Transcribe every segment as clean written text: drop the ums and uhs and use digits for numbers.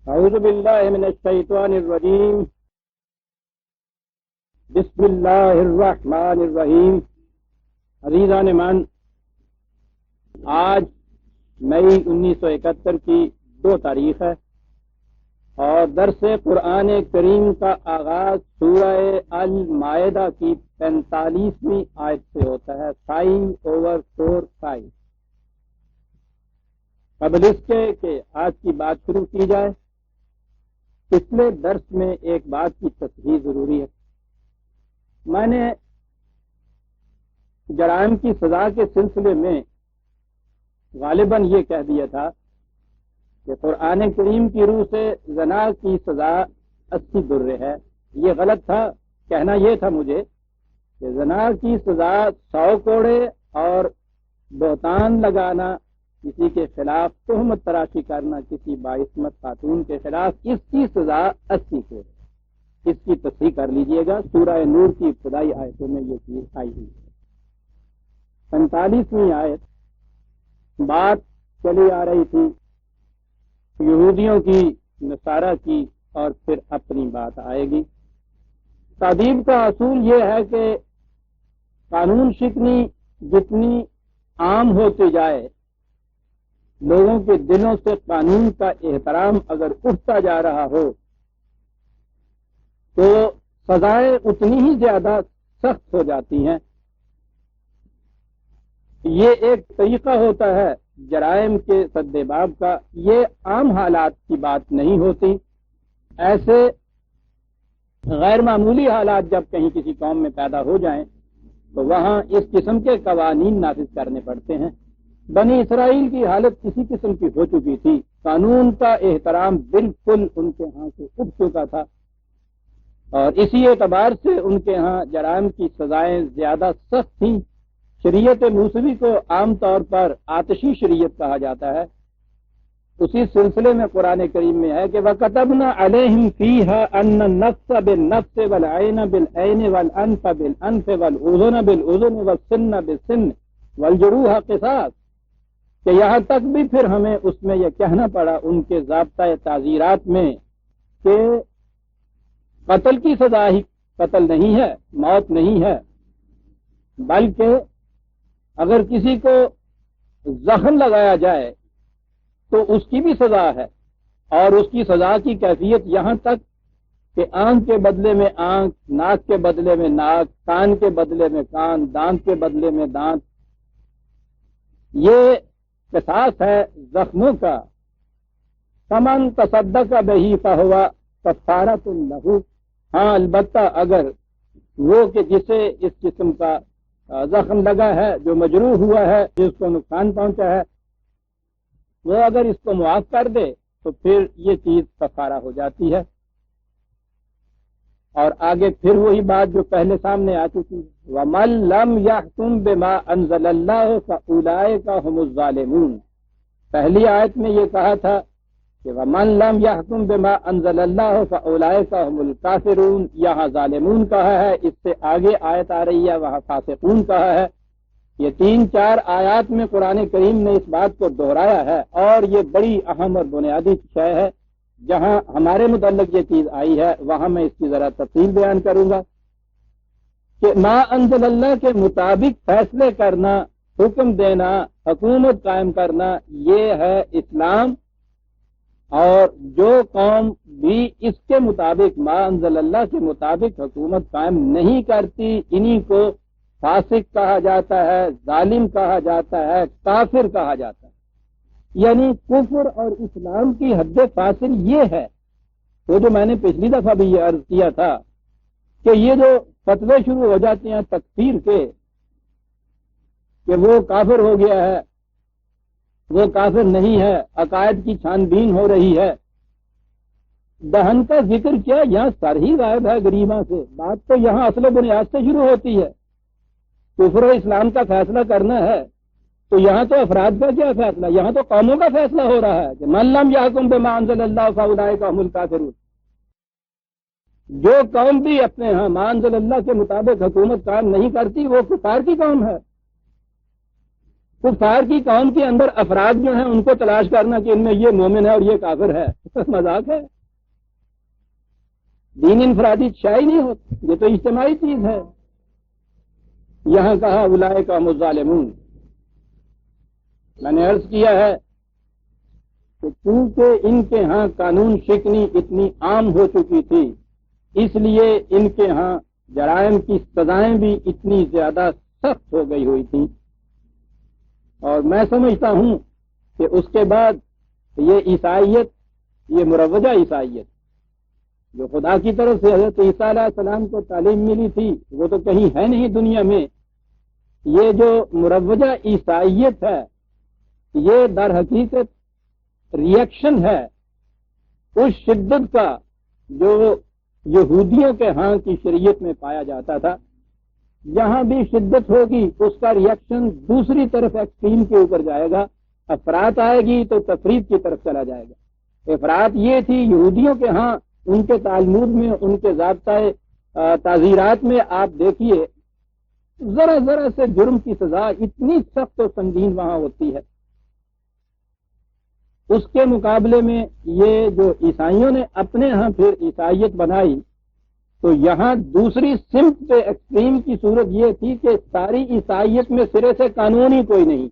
اعوذ باللہ من الشیطان الرجیم بسم اللہ الرحمن الرحیم۔ عزیزان من، آج مئی 1971 کی 2 تاریخ ہے اور درس قرآن کریم کا آغاز سورہ المائدہ کی 45ویں آیت سے ہوتا ہے، 5/4 قبل اس کے کہ آج کی بات شروع کی جائے، پچھلے درس میں ایک بات کی تصحیح ضروری ہے۔ میں نے جرائم کی سزا کے سلسلے میں غالباً یہ کہہ دیا تھا کہ قرآن کریم کی روح سے زنا کی سزا 80 درے ہے۔ یہ غلط تھا، کہنا یہ تھا مجھے کہ زنا کی سزا 100 کوڑے اور بہتان لگانا، کسی کے خلاف تہمت تراشی کرنا کسی باعصمت خاتون کے خلاف، اس کی سزا 80 کوڑے۔ اس کی تصحیح کر لیجئے گا، سورہ نور کی ابتدائی آیتوں میں یہ چیز آئی ہوئی ہے۔ 45ویں آیت بات چلی آ رہی تھی یہودیوں کی، نصارہ کی، اور پھر اپنی بات آئے گی۔ تادیب کا اصول یہ ہے کہ قانون شکنی جتنی عام ہوتی جائے، لوگوں کے دلوں سے قانون کا احترام اگر اٹھتا جا رہا ہو تو سزائیں اتنی ہی زیادہ سخت ہو جاتی ہیں۔ یہ ایک طریقہ ہوتا ہے جرائم کے سد باب کا، یہ عام حالات کی بات نہیں ہوتی۔ ایسے غیر معمولی حالات جب کہیں کسی قوم میں پیدا ہو جائیں تو وہاں اس قسم کے قوانین نافذ کرنے پڑتے ہیں۔ بنی اسرائیل کی حالت کسی قسم کی ہو چکی تھی، قانون کا احترام بالکل ان کے ہاں سے اٹھ چکا تھا، اور اسی اعتبار سے ان کے ہاں جرائم کی سزائیں زیادہ سخت تھیں۔ شریعت موسوی کو عام طور پر آتشی شریعت کہا جاتا ہے۔ اسی سلسلے میں قرآن کریم میں ہے کہ وَكَتَبْنَا عَلَيْهِمْ فِيهَا أَنَّ النَّفْسَ بِالنَّفْسِ وَالْعَيْنَ بِالْعَيْنِ وَالْأَنفَ بِالْأَنفِ وَالْأُذُنَ بِالْأُذُنِ وَالسِّنَّ بِالسِّنِّ وَالْجُرُوحَ قِصَاص، کہ یہاں تک بھی پھر ہمیں اس میں یہ کہنا پڑا ان کے ضابطۂ تعزیرات میں کہ قتل کی سزا ہی قتل نہیں ہے، موت نہیں ہے، بلکہ اگر کسی کو زخم لگایا جائے تو اس کی بھی سزا ہے، اور اس کی سزا کی کیفیت یہاں تک کہ آنکھ کے بدلے میں آنکھ، ناک کے بدلے میں ناک، کان کے بدلے میں کان، دانت کے بدلے میں دانت۔ یہ قصاص ہے زخموں کا۔ فمن تصدق بہ فہو کفارۃ لہ، ہاں البتہ اگر وہ کہ جسے اس قسم کا زخم لگا ہے، جو مجروح ہوا ہے، جس کو نقصان پہنچا ہے، وہ اگر اس کو معاف کر دے تو پھر یہ چیز کفارہ ہو جاتی ہے۔ اور آگے پھر وہی بات جو پہلے سامنے آ چکی ہے، وَمَن لَّمْ يَحْكُم بِمَا أَنزَلَ اللَّهُ فَأُولَٰئِكَ هُمُ الظَّالِمُونَ۔ پہلی آیت میں یہ کہا تھا کہ وَمَن لَّمْ يَحْكُم بِمَا أَنزَلَ اللَّهُ فَأُولَٰئِكَ هُمُ الْكَافِرُونَ، یہاں ظالمون کہا ہے، اس سے آگے آیت آ رہی ہے وہاں فاسقون کہا ہے۔ یہ 3-4 آیات میں قرآن کریم نے اس بات کو دہرایا ہے، اور یہ بڑی اہم اور بنیادی شے ہے۔ جہاں ہمارے متعلق یہ چیز آئی ہے وہاں میں اس کی ذرا تفصیل بیان کروں گا کہ ما انزل اللہ کے مطابق فیصلے کرنا، حکم دینا، حکومت قائم کرنا، یہ ہے اسلام۔ اور جو قوم بھی اس کے مطابق، ما انزل اللہ کے مطابق حکومت قائم نہیں کرتی، انہی کو فاسق کہا جاتا ہے، ظالم کہا جاتا ہے، کافر کہا جاتا ہے۔ یعنی کفر اور اسلام کی حد فاصل یہ ہے۔ وہ جو میں نے پچھلی دفعہ بھی یہ عرض کیا تھا کہ یہ جو فتوے شروع ہو جاتے ہیں تکفیر کے کہ وہ کافر ہو گیا ہے، وہ کافر نہیں ہے، عقائد کی چھان بین ہو رہی ہے، دہن کا ذکر کیا، یہاں سر ہی غائب ہے غریباں سے۔ بات تو یہاں اصل و بنیاد سے شروع ہوتی ہے۔ کفر و اسلام کا فیصلہ کرنا ہے تو یہاں تو افراد کا کیا فیصلہ، یہاں تو قوموں کا فیصلہ ہو رہا ہے کہ من لم یحکم بما انزل اللہ فاولئک هم الکافرون۔ جو قوم بھی اپنے ہاں ما انزل اللہ کے مطابق حکومت قائم نہیں کرتی وہ کفار کی قوم ہے۔ کفار کی قوم کے اندر افراد جو ہیں ان کو تلاش کرنا کہ ان میں یہ مومن ہے اور یہ کافر ہے، مذاق ہے۔ دین انفرادی شائع نہیں ہوتا، یہ تو اجتماعی چیز ہے۔ یہاں کہا اولئک هم الظالمون۔ میں نے عرض کیا ہے کہ چونکہ ان کے ہاں قانون شکنی اتنی عام ہو چکی تھی، اس لیے ان کے ہاں جرائم کی سزائیں بھی اتنی زیادہ سخت ہو گئی ہوئی تھی، اور میں سمجھتا ہوں کہ اس کے بعد یہ عیسائیت، یہ مروجہ عیسائیت جو خدا کی طرف سے حضرت عیسیٰ علیہ السلام کو تعلیم ملی تھی، وہ تو کہیں ہے نہیں دنیا میں۔ یہ جو مروجہ عیسائیت ہے، یہ در حقیقت ریئیکشن ہے اس شدت کا جو یہودیوں کے ہاں کی شریعت میں پایا جاتا تھا۔ جہاں بھی شدت ہوگی اس کا ریئیکشن دوسری طرف ایکسٹریم کے اوپر جائے گا، افراط آئے گی تو تفریط کی طرف چلا جائے گا۔ افراط یہ تھی یہودیوں کے ہاں، ان کے تالمود میں، ان کے ضابطۂ تعزیرات میں آپ دیکھیے ذرا ذرا سے جرم کی سزا اتنی سخت و سنگین وہاں ہوتی ہے۔ اس کے مقابلے میں یہ جو عیسائیوں نے اپنے ہاں پھر عیسائیت بنائی، تو یہاں دوسری سمت پہ ایکسٹریم کی صورت یہ تھی کہ ساری عیسائیت میں سرے سے قانون ہی کوئی نہیں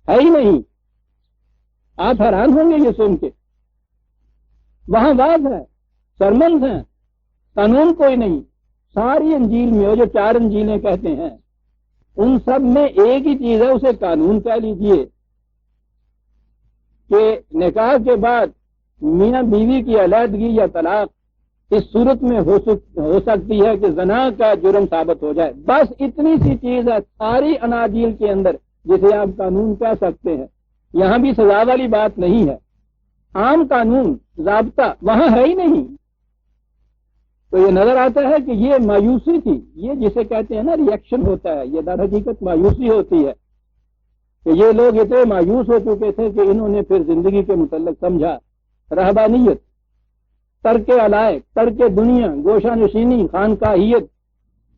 ہے، ہی نہیں۔ آپ حیران ہوں گے یہ سن کے، وہاں واز ہے، سرمنز ہیں، قانون کوئی نہیں۔ ساری انجیل میں، وہ جو 4 انجیلیں کہتے ہیں، ان سب میں ایک ہی چیز ہے، اسے قانون کہہ لیجئے کہ نکاح کے بعد میاں بیوی کی علیحدگی یا طلاق اس صورت میں ہو سکتی ہے کہ زنا کا جرم ثابت ہو جائے، بس اتنی سی چیز ہے ساری اناجیل کے اندر جسے آپ قانون کہہ سکتے ہیں۔ یہاں بھی سزا والی بات نہیں ہے، عام قانون ضابطہ وہاں ہے ہی نہیں۔ تو یہ نظر آتا ہے کہ یہ مایوسی تھی، یہ جسے کہتے ہیں نا ریئیکشن ہوتا ہے، یہ در حقیقت مایوسی ہوتی ہے کہ یہ لوگ اتنے مایوس ہو چکے تھے کہ انہوں نے پھر زندگی کے متعلق سمجھا رہبانیت، ترک علائق، ترک دنیا، گوشہ نشینی، خانقاہیت،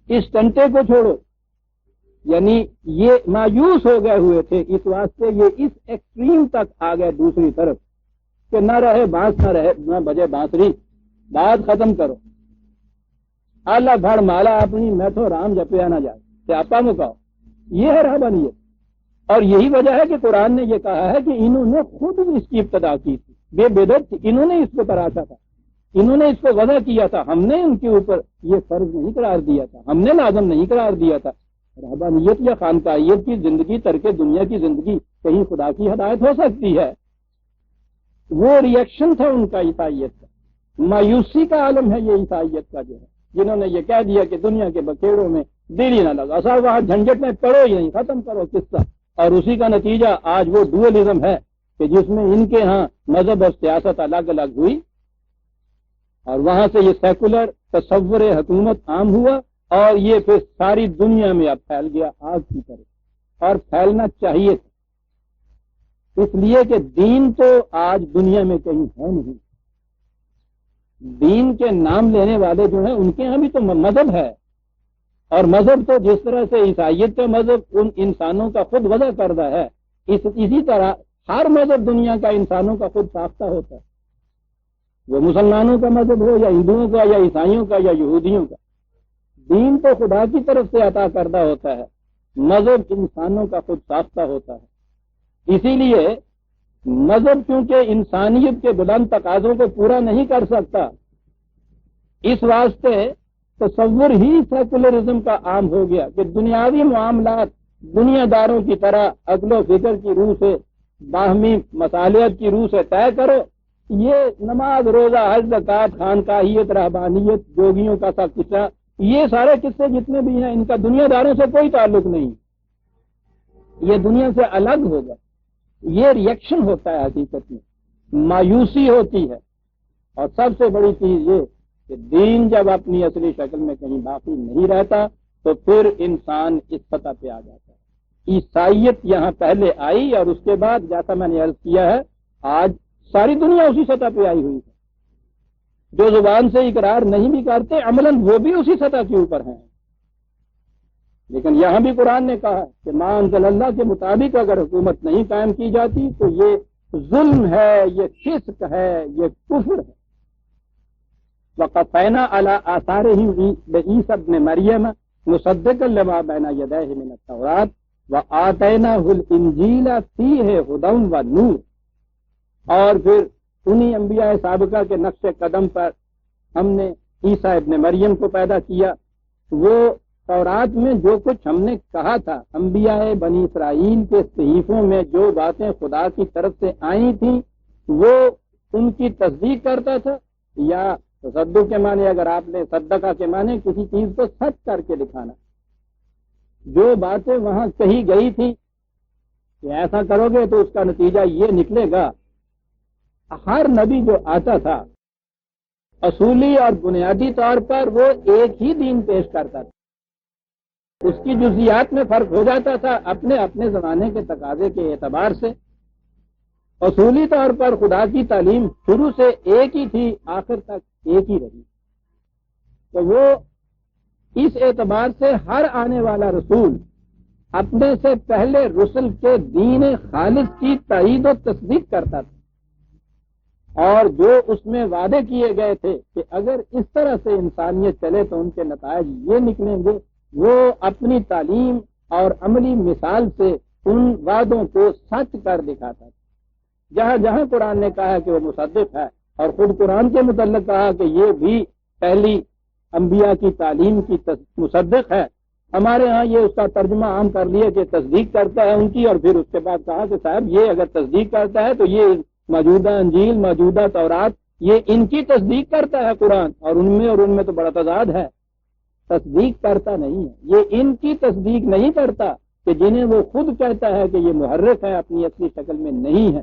اس ٹنٹے کو چھوڑو، یعنی یہ مایوس ہو گئے ہوئے تھے، اس واسطے یہ اس ایکسٹریم تک آ گئے دوسری طرف کہ نہ رہے بانس نہ بجے بانسری، بات ختم کرو، اللہ بھڑ مالا اپنی میں تو رام جپیا نہ جائے، سیاپا مکاؤ، یہ ہے رہبانیت۔ اور یہی وجہ ہے کہ قرآن نے یہ کہا ہے کہ انہوں نے خود اس کی ابتدا کی تھی، بے بدعت انہوں نے اس کو تراشا تھا، انہوں نے اس کو وضع کیا تھا، ہم نے ان کے اوپر یہ فرض نہیں قرار دیا تھا، ہم نے لازم نہیں قرار دیا تھا۔ رہبانیت یا خانقاہیت کی زندگی، ترک دنیا کی زندگی، کہیں خدا کی ہدایت ہو سکتی ہے؟ وہ ریئیکشن تھا ان کا عیسائیت کا، مایوسی کا عالم ہے یہ عیسائیت کا جو ہے، جنہوں نے یہ کہہ دیا کہ دنیا کے بکھیڑوں میں دل ہی نہ لگا، اصل وہاں جھنجٹ میں پڑو ہی نہیں، ختم کرو قصہ۔ اور اسی کا نتیجہ آج وہ ڈوئلزم ہے کہ جس میں ان کے ہاں مذہب اور سیاست الگ الگ ہوئی، اور وہاں سے یہ سیکولر تصور حکومت عام ہوا، اور یہ پھر ساری دنیا میں اب پھیل گیا آگ کی طرح، اور پھیلنا چاہیے تھا، اس لیے کہ دین تو آج دنیا میں کہیں ہے نہیں۔ دین کے نام لینے والے جو ہیں ان کے ہاں بھی تو مذہب ہے، اور مذہب تو جس طرح سے عیسائیت کا مذہب ان انسانوں کا خود وضع کردہ ہے، اسی طرح ہر مذہب دنیا کا انسانوں کا خود ساختہ ہوتا ہے، وہ مسلمانوں کا مذہب ہو یا ہندوؤں کا یا عیسائیوں کا یا یہودیوں کا، دین تو خدا کی طرف سے عطا کردہ ہوتا ہے، مذہب انسانوں کا خود ساختہ ہوتا ہے۔ اسی لیے مذہب چونکہ انسانیت کے بلند تقاضوں کو پورا نہیں کر سکتا، اس واسطے تصور ہی سیکولرزم کا عام ہو گیا کہ دنیاوی معاملات دنیا داروں کی طرح عقل و فکر کی روح سے، باہمی مصالحت کی روح سے طے کرو۔ یہ نماز، روزہ، حج، زکوٰۃ، خانقاہیت، رہبانیت، جوگیوں کا سب قصہ، یہ سارے قصے جتنے بھی ہیں ان کا دنیا داروں سے کوئی تعلق نہیں، یہ دنیا سے الگ ہوگا۔ یہ ریئیکشن ہوتا ہے، حقیقت میں مایوسی ہوتی ہے، اور سب سے بڑی چیز یہ کہ دین جب اپنی اصلی شکل میں کہیں باقی نہیں رہتا تو پھر انسان اس سطح پہ آ جاتا ہے۔ عیسائیت یہاں پہلے آئی، اور اس کے بعد جیسا میں نے عرض کیا ہے آج ساری دنیا اسی سطح پہ آئی ہوئی ہے۔ جو زبان سے اقرار نہیں بھی کرتے، عملاً وہ بھی اسی سطح کے اوپر ہیں۔ لیکن یہاں بھی قرآن نے کہا کہ ما انزل اللہ کے مطابق اگر حکومت نہیں قائم کی جاتی تو یہ ظلم ہے، یہ فسق ہے، یہ کفر ہے۔ وقفینا علی آثارہ بعیسی ابن مریم مصدقا لما بین یدیہ من التوراۃ وآتیناہ الانجیل فیہ ھدی ونور۔ اور پھر انہی انبیاء سابقہ کے نقش قدم پر ہم نے عیسیٰ ابن مریم کو پیدا کیا۔ وہ تورات میں جو کچھ ہم نے کہا تھا، انبیاء بنی اسرائیل کے صحیفوں میں جو باتیں خدا کی طرف سے آئی تھیں وہ ان کی تصدیق کرتا تھا، یا تصدق کے معنی اگر آپ نے صدقہ کے معنی کسی چیز کو سچ کر کے دکھانا۔ جو باتیں وہاں کہی گئی تھی کہ ایسا کرو گے تو اس کا نتیجہ یہ نکلے گا، ہر نبی جو آتا تھا اصولی اور بنیادی طور پر وہ ایک ہی دین پیش کرتا تھا، اس کی جزیات میں فرق ہو جاتا تھا اپنے اپنے زمانے کے تقاضے کے اعتبار سے۔ اصولی طور پر خدا کی تعلیم شروع سے ایک ہی تھی، آخر تک ایک ہی رہی۔ تو وہ اس اعتبار سے ہر آنے والا رسول اپنے سے پہلے رسل کے دین خالص کی تائید و تصدیق کرتا تھا، اور جو اس میں وعدے کیے گئے تھے کہ اگر اس طرح سے انسانیت چلے تو ان کے نتائج یہ نکلیں گے، وہ اپنی تعلیم اور عملی مثال سے ان وعدوں کو سچ کر دکھاتا تھا۔ جہاں جہاں قرآن نے کہا کہ وہ مصدق ہے، اور خود قرآن کے متعلق کہا کہ یہ بھی پہلی انبیاء کی تعلیم کی مصدق ہے، ہمارے ہاں یہ اس کا ترجمہ عام کر لیا کہ تصدیق کرتا ہے ان کی، اور پھر اس کے بعد کہا کہ صاحب یہ اگر تصدیق کرتا ہے تو یہ موجودہ انجیل، موجودہ تورات، یہ ان کی تصدیق کرتا ہے قرآن، اور ان میں تو بڑا تضاد ہے۔ تصدیق کرتا نہیں ہے، یہ ان کی تصدیق نہیں کرتا کہ جنہیں وہ خود کہتا ہے کہ یہ محرف ہے، اپنی اصلی شکل میں نہیں ہے۔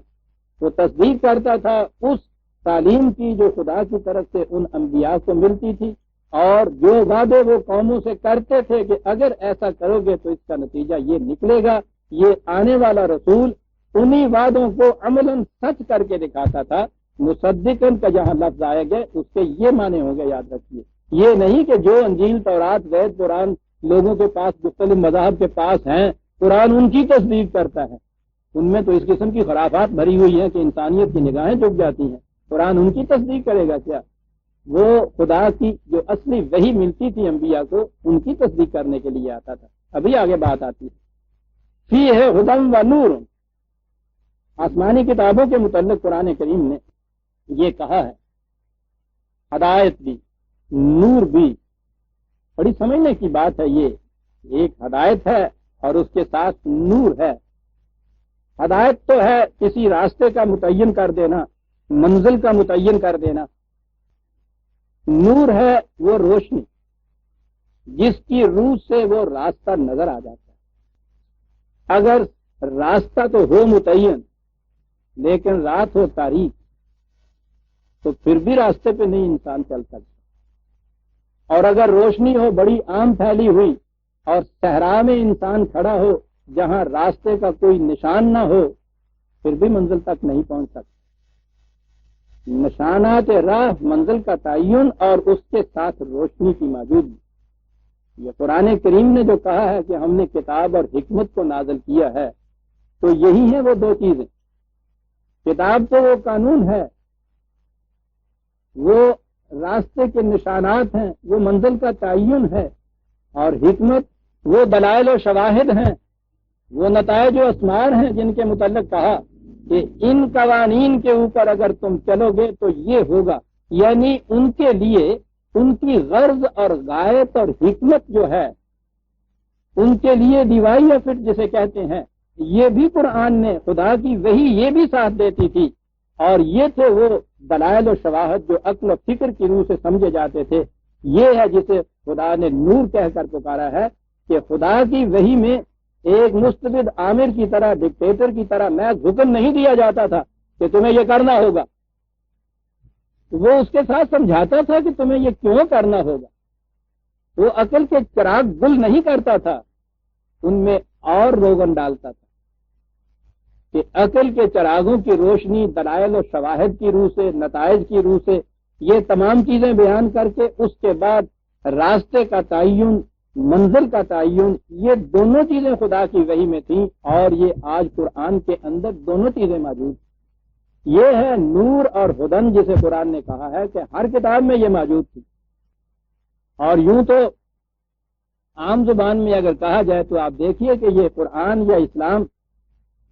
وہ تصدیق کرتا تھا اس تعلیم کی جو خدا کی طرف سے ان انبیاء کو ملتی تھی، اور جو وعدے وہ قوموں سے کرتے تھے کہ اگر ایسا کرو گے تو اس کا نتیجہ یہ نکلے گا۔ یہ آنے والا رسول انہی وعدوں کو عملاً سچ کر کے دکھاتا تھا۔ مصدقن کا جہاں لفظ آئے گئے اس کے یہ معنی ہوں گے، یاد رکھیے، یہ نہیں کہ جو انجیل، تورات، وید، قرآن لوگوں کے پاس مختلف مذاہب کے پاس ہیں، قرآن ان کی تصدیق کرتا ہے۔ ان میں تو اس قسم کی خرافات بھری ہوئی ہیں کہ انسانیت کی نگاہیں جھک جاتی ہیں۔ قرآن ان کی تصدیق کرے گا کیا؟ وہ خدا کی جو اصلی وحی ملتی تھی انبیاء کو، ان کی تصدیق کرنے کے لیے آتا تھا۔ ابھی آگے بات آتی ہے، فی ہے ہدی و نور۔ آسمانی کتابوں کے متعلق قرآن کریم نے یہ کہا ہے، ہدایت بھی، نور بھی۔ بڑی سمجھنے کی بات ہے یہ، ایک ہدایت ہے اور اس کے ساتھ نور ہے۔ ہدایت تو ہے کسی راستے کا متعین کر دینا، منزل کا متعین کر دینا۔ نور ہے وہ روشنی جس کی روح سے وہ راستہ نظر آ جاتا ہے۔ اگر راستہ تو ہو متعین لیکن رات ہو تاریک تو پھر بھی راستے پہ نہیں انسان چل سکتا، اور اگر روشنی ہو بڑی عام پھیلی ہوئی اور صحرا میں انسان کھڑا ہو جہاں راستے کا کوئی نشان نہ ہو پھر بھی منزل تک نہیں پہنچ سکتا۔ نشانات راہ، منزل کا تعین اور اس کے ساتھ روشنی کی موجودگی۔ یہ قرآن کریم نے جو کہا ہے کہ ہم نے کتاب اور حکمت کو نازل کیا ہے، تو یہی ہیں وہ دو چیزیں۔ کتاب تو وہ قانون ہے، وہ راستے کے نشانات ہیں، وہ منزل کا تعین ہے، اور حکمت وہ دلائل و شواہد ہیں، وہ نتائج و اسمار ہیں جن کے متعلق کہا کہ ان قوانین کے اوپر اگر تم چلو گے تو یہ ہوگا، یعنی ان کے لیے ان کی غرض اور غایت اور حکمت جو ہے، ان کے لیے ڈیوائن افٹ جسے کہتے ہیں، یہ بھی قرآن نے، خدا کی وحی یہ بھی ساتھ دیتی تھی، اور یہ تھے وہ دلائل و شواہد جو عقل و فکر کی روح سے سمجھے جاتے تھے۔ یہ ہے جسے خدا نے نور کہہ کر پکارا ہے کہ خدا کی وحی میں ایک مستبد آمر کی طرح، ڈکٹیٹر کی طرح محض حکم نہیں دیا جاتا تھا کہ تمہیں یہ کرنا ہوگا، وہ اس کے ساتھ سمجھاتا تھا کہ تمہیں یہ کیوں کرنا ہوگا۔ وہ عقل کے چراغ گل نہیں کرتا تھا، ان میں اور روغن ڈالتا تھا کہ عقل کے چراغوں کی روشنی دلائل و شواہد کی روح سے، نتائج کی روح سے یہ تمام چیزیں بیان کر کے اس کے بعد راستے کا تعین منزل کا تعین، یہ دونوں چیزیں خدا کی وحی میں تھیں، اور یہ آج قرآن کے اندر دونوں چیزیں موجود ہیں۔ یہ ہے نور اور ہدن، جسے قرآن نے کہا ہے کہ ہر کتاب میں یہ موجود تھی۔ اور یوں تو عام زبان میں اگر کہا جائے تو آپ دیکھیے کہ یہ قرآن یا اسلام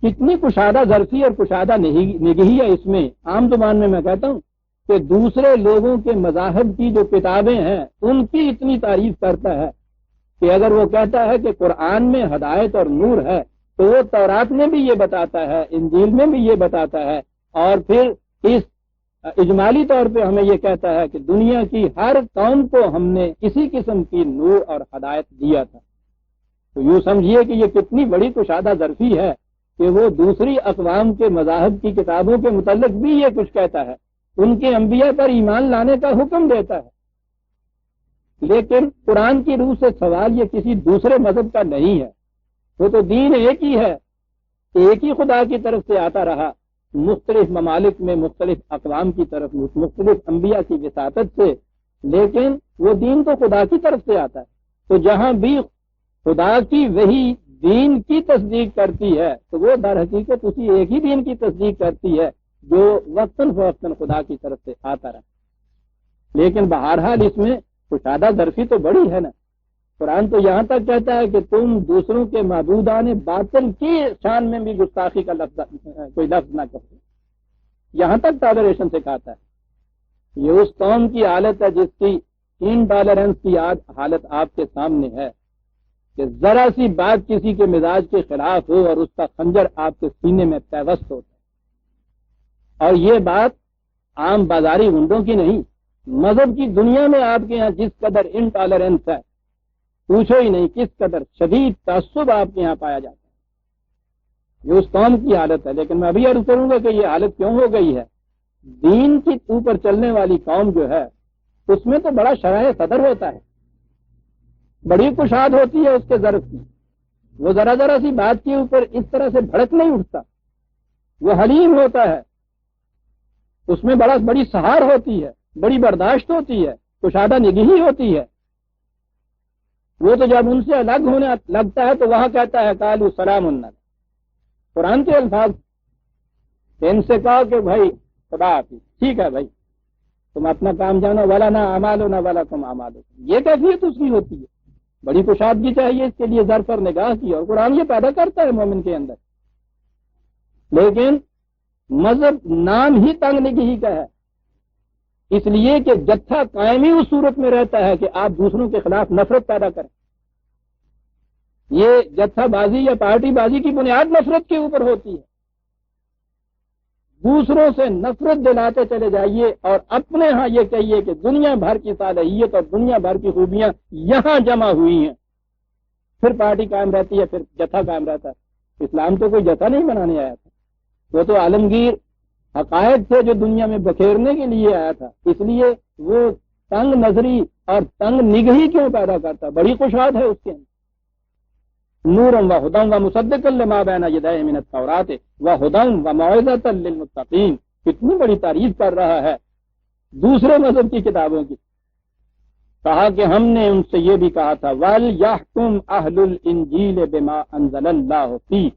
کتنی کشادہ ظرفی اور کشادہ نگہی ہے اس میں۔ عام زبان میں کہتا ہوں کہ دوسرے لوگوں کے مذاہب کی جو کتابیں ہیں ان کی اتنی تعریف کرتا ہے کہ اگر وہ کہتا ہے کہ قرآن میں ہدایت اور نور ہے تو وہ تورات میں بھی یہ بتاتا ہے، انجیل میں بھی یہ بتاتا ہے، اور پھر اس اجمالی طور پہ ہمیں یہ کہتا ہے کہ دنیا کی ہر قوم کو ہم نے اسی قسم کی نور اور ہدایت دیا تھا۔ تو یوں سمجھیے کہ یہ کتنی بڑی کشادہ ظرفی ہے کہ وہ دوسری اقوام کے مذاہب کی کتابوں کے متعلق بھی یہ کچھ کہتا ہے، ان کے انبیاء پر ایمان لانے کا حکم دیتا ہے۔ لیکن قرآن کی روح سے سوال یہ کسی دوسرے مذہب کا نہیں ہے، وہ تو دین ایک ہی ہے، ایک ہی خدا کی طرف سے آتا رہا، مختلف ممالک میں مختلف اقوام کی طرف مختلف انبیاء کی وساطت سے، لیکن وہ دین تو خدا کی طرف سے آتا ہے۔ تو جہاں بھی خدا کی وہی دین کی تصدیق کرتی ہے تو وہ در حقیقت اسی ایک ہی دین کی تصدیق کرتی ہے جو وقتاً فوقتاً خدا کی طرف سے آتا رہا۔ لیکن بہرحال اس میں کشادہ ظرفی تو بڑی ہے نا۔ قرآن تو یہاں تک کہتا ہے کہ تم دوسروں کے معبودان باطل کی شان میں بھی گستاخی کا کوئی لفظ نہ کرو، یہاں تک ٹالریشن سے کہتا ہے۔ یہ اس قوم کی حالت ہے جس کی انٹالرنس کی حالت آپ کے سامنے ہے کہ ذرا سی بات کسی کے مزاج کے خلاف ہو اور اس کا خنجر آپ کے سینے میں پیوست ہوتا ہے۔ اور یہ بات عام بازاری گنڈوں کی نہیں، مذہب کی دنیا میں آپ کے ہاں جس قدر انٹالرنس ہے پوچھو ہی نہیں، کس قدر شدید تعصب آپ کے یہاں پایا جاتا ہے۔ یہ اس قوم کی حالت ہے۔ لیکن میں ابھی عرض کروں گا کہ یہ حالت کیوں ہو گئی ہے۔ دین کی اوپر چلنے والی قوم جو ہے اس میں تو بڑا شرح صدر ہوتا ہے، بڑی کشاد ہوتی ہے اس کے ظرف کی، وہ ذرا ذرا سی بات کے اوپر اس طرح سے بھڑک نہیں اٹھتا، وہ حلیم ہوتا ہے، اس میں بڑی سہار ہوتی ہے، بڑی برداشت ہوتی ہے، کشادہ نگہی ہوتی ہے۔ وہ تو جب ان سے الگ ہونے لگتا ہے تو وہاں کہتا ہے قالوا سلام علیکم، قرآن کے الفاظ، ان سے کہا کہ بھائی خدا حافظ، ٹھیک ہے بھائی تم اپنا کام جانو، وَلَنَا أَعْمَالُنَا وَلَكُمْ أَعْمَالُكُمْ، یہ کیفیت اس کی ہوتی ہے۔ بڑی کشادگی چاہیے اس کے لیے، ظرف اور نگاہ کی، اور قرآن یہ پیدا کرتا ہے مومن کے اندر۔ لیکن مذہب نام ہی تنگ نگہی کا ہے، اس لیے کہ جتھا قائم ہی اس صورت میں رہتا ہے کہ آپ دوسروں کے خلاف نفرت پیدا کریں۔ یہ جتھا بازی یا پارٹی بازی کی بنیاد نفرت کے اوپر ہوتی ہے۔ دوسروں سے نفرت دلاتے چلے جائیے اور اپنے ہاں یہ کہیے کہ دنیا بھر کی صالحیت اور دنیا بھر کی خوبیاں یہاں جمع ہوئی ہیں، پھر پارٹی قائم رہتی ہے، پھر جتھا قائم رہتا ہے۔ اسلام تو کوئی جتھا نہیں بنانے آیا تھا، وہ تو عالمگیر حقائق تھے جو دنیا میں بکھیرنے کے لیے آیا تھا۔ اس لیے وہ تنگ نظری اور تنگ نگہی کیوں پیدا کرتا؟ بڑی خوشاد ہے اس کے اندر۔ نورا وہدی ومصدقا لما بین یدیہ من التوراۃ وہدی وموعظۃ للمتقین، کتنی بڑی تعریف کر رہا ہے دوسرے مذہب کی کتابوں کی۔ کہا کہ ہم نے ان سے یہ بھی کہا تھا وَلْيَحْكُمْ أَهْلُ الْإِنْجِيلِ بِمَا أَنزَلَ اللَّهُ فِيهِ،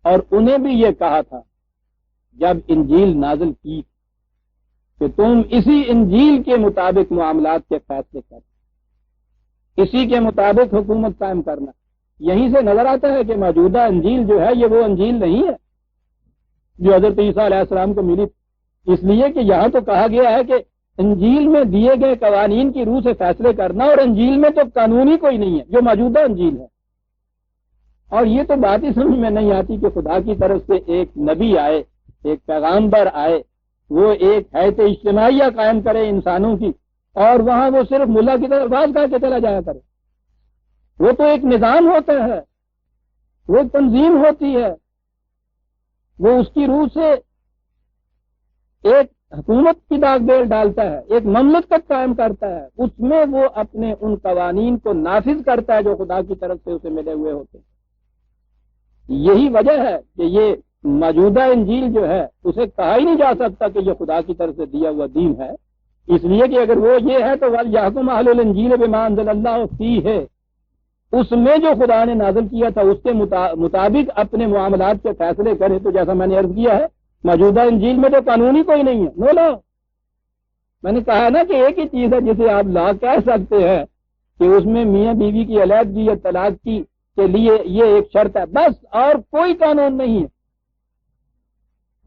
اور انہیں بھی یہ کہا تھا جب انجیل نازل کی کہ تم اسی انجیل کے مطابق معاملات کے فیصلے کرو، اسی کے مطابق حکومت قائم کرنا۔ یہیں سے نظر آتا ہے کہ موجودہ انجیل جو ہے یہ وہ انجیل نہیں ہے جو حضرت عیسیٰ علیہ السلام کو ملی، اس لیے کہ یہاں تو کہا گیا ہے کہ انجیل میں دیے گئے قوانین کی روح سے فیصلے کرنا، اور انجیل میں تو قانون ہی کوئی نہیں ہے جو موجودہ انجیل ہے۔ اور یہ تو بات ہی سمجھ میں نہیں آتی کہ خدا کی طرف سے ایک نبی آئے، ایک پیغامبر آئے، وہ ایک حیات اجتماعیہ قائم کرے انسانوں کی، اور وہاں وہ صرف ملا کی طرف آواز کر کے چلا جایا کرے۔ وہ تو ایک نظام ہوتا ہے، وہ ایک تنظیم ہوتی ہے، وہ اس کی روح سے ایک حکومت کی داغ بیل ڈالتا ہے، ایک مملکت قائم کرتا ہے، اس میں وہ اپنے ان قوانین کو نافذ کرتا ہے جو خدا کی طرف سے اسے ملے ہوئے ہوتے ہیں۔ یہی وجہ ہے کہ یہ موجودہ انجیل جو ہے اسے کہا ہی نہیں جا سکتا کہ یہ خدا کی طرف سے دیا ہوا دین ہے، اس لیے کہ اگر وہ یہ ہے تو وَلْيَحْكُمْ أَهْلُ الْإِنْجِيلِ بِمَا أَنزَلَ اللَّهُ فِيهِ، اس میں جو خدا نے نازل کیا تھا اس کے مطابق اپنے معاملات کے فیصلے کرے، تو جیسا میں نے عرض کیا ہے موجودہ انجیل میں تو قانون ہی کوئی نہیں ہے، نو لا۔ میں نے کہا نا کہ ایک ہی چیز ہے جسے آپ لا کہہ سکتے ہیں کہ اس میں میاں بیوی کی علیحدگی یا طلاق کی کے لیے یہ ایک شرط ہے، بس، اور کوئی قانون نہیں ہے۔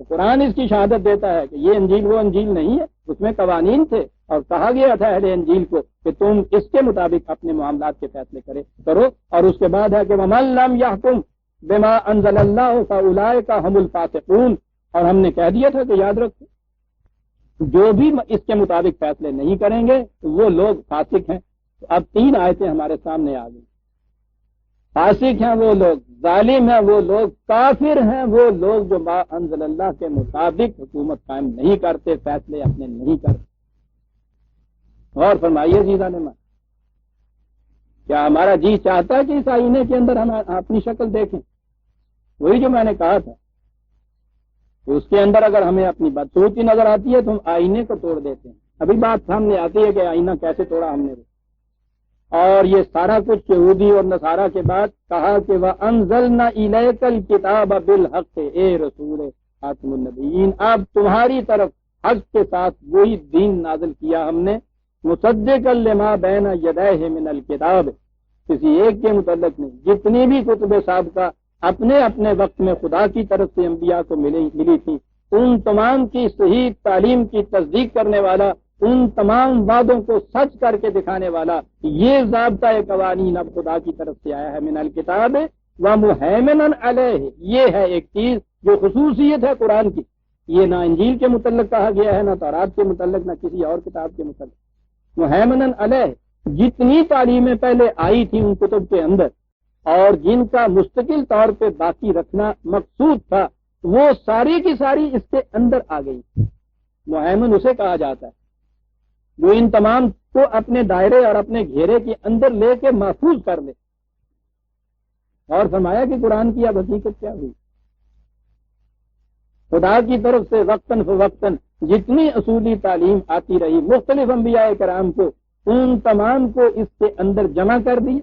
تو قرآن اس کی شہادت دیتا ہے کہ یہ انجیل وہ انجیل نہیں ہے، اس میں قوانین تھے اور کہا گیا تھا اہل انجیل کو کہ تم اس کے مطابق اپنے معاملات کے فیصلے کرو، اور اس کے بعد ہے کہ وَمَن لَّمْ يَحْكُم بِمَا أَنزَلَ اللَّهُ فَأُولَٰئِكَ هُمُ الْفَاسِقُونَ، اور ہم نے کہہ دیا تھا کہ یاد رکھو جو بھی اس کے مطابق فیصلے نہیں کریں گے وہ لوگ فاسق ہیں۔ تو اب 3 آیتیں ہمارے سامنے آ گئی۔ فاسق ہیں وہ لوگ، ظالم ہیں وہ لوگ، کافر ہیں وہ لوگ جو ما انزل اللہ کے مطابق حکومت قائم نہیں کرتے، فیصلے اپنے نہیں کرتے۔ اور فرمائیے جیزا نے کیا ہمارا جی چاہتا ہے کہ اس آئینے کے اندر ہم اپنی شکل دیکھیں؟ وہی جو میں نے کہا تھا کہ اس کے اندر اگر ہمیں اپنی بدصورتی نظر آتی ہے تو ہم آئینے کو توڑ دیتے ہیں۔ ابھی بات سامنے آتی ہے کہ آئینہ کیسے توڑا ہم نے، اور یہ سارا کچھ یہودی اور نصارہ کے بعد کہا کہ وَأَنزَلْنَا إِلَيْكَ الْكِتَابَ بِالْحَقِّ، اے رسول خاتم النبیین، اب تمہاری طرف حق کے ساتھ وہی دین نازل کیا ہم نے، مصدقا لما بین یدیہ من الکتاب، کسی ایک کے متعلق نہیں، جتنی بھی کتب سابقہ اپنے اپنے وقت میں خدا کی طرف سے انبیاء کو ملی تھی، ان تمام کی صحیح تعلیم کی تصدیق کرنے والا، ان تمام وعدوں کو سچ کر کے دکھانے والا، یہ ضابطۂ قوانین اب خدا کی طرف سے آیا ہے من الکتاب ومہیمنا علیہ۔ یہ ہے ایک چیز جو خصوصیت ہے قرآن کی، یہ نہ انجیل کے متعلق کہا گیا ہے، نہ تورات کے متعلق، نہ کسی اور کتاب کے متعلق۔ مہیمنا علیہ، جتنی تعلیمیں پہلے آئی تھی ان کتب کے اندر اور جن کا مستقل طور پہ باقی رکھنا مقصود تھا، وہ ساری کی ساری اس کے اندر آ گئی۔ مہیمن اسے کہا جاتا ہے جو ان تمام کو اپنے دائرے اور اپنے گھیرے کے اندر لے کے محفوظ کر لے۔ اور فرمایا کہ قرآن کی اب حقیقت کیا ہوئی، خدا کی طرف سے وقتاً فوقتاً جتنی اصولی تعلیم آتی رہی مختلف انبیاء کرام کو، ان تمام کو اس کے اندر جمع کر دی،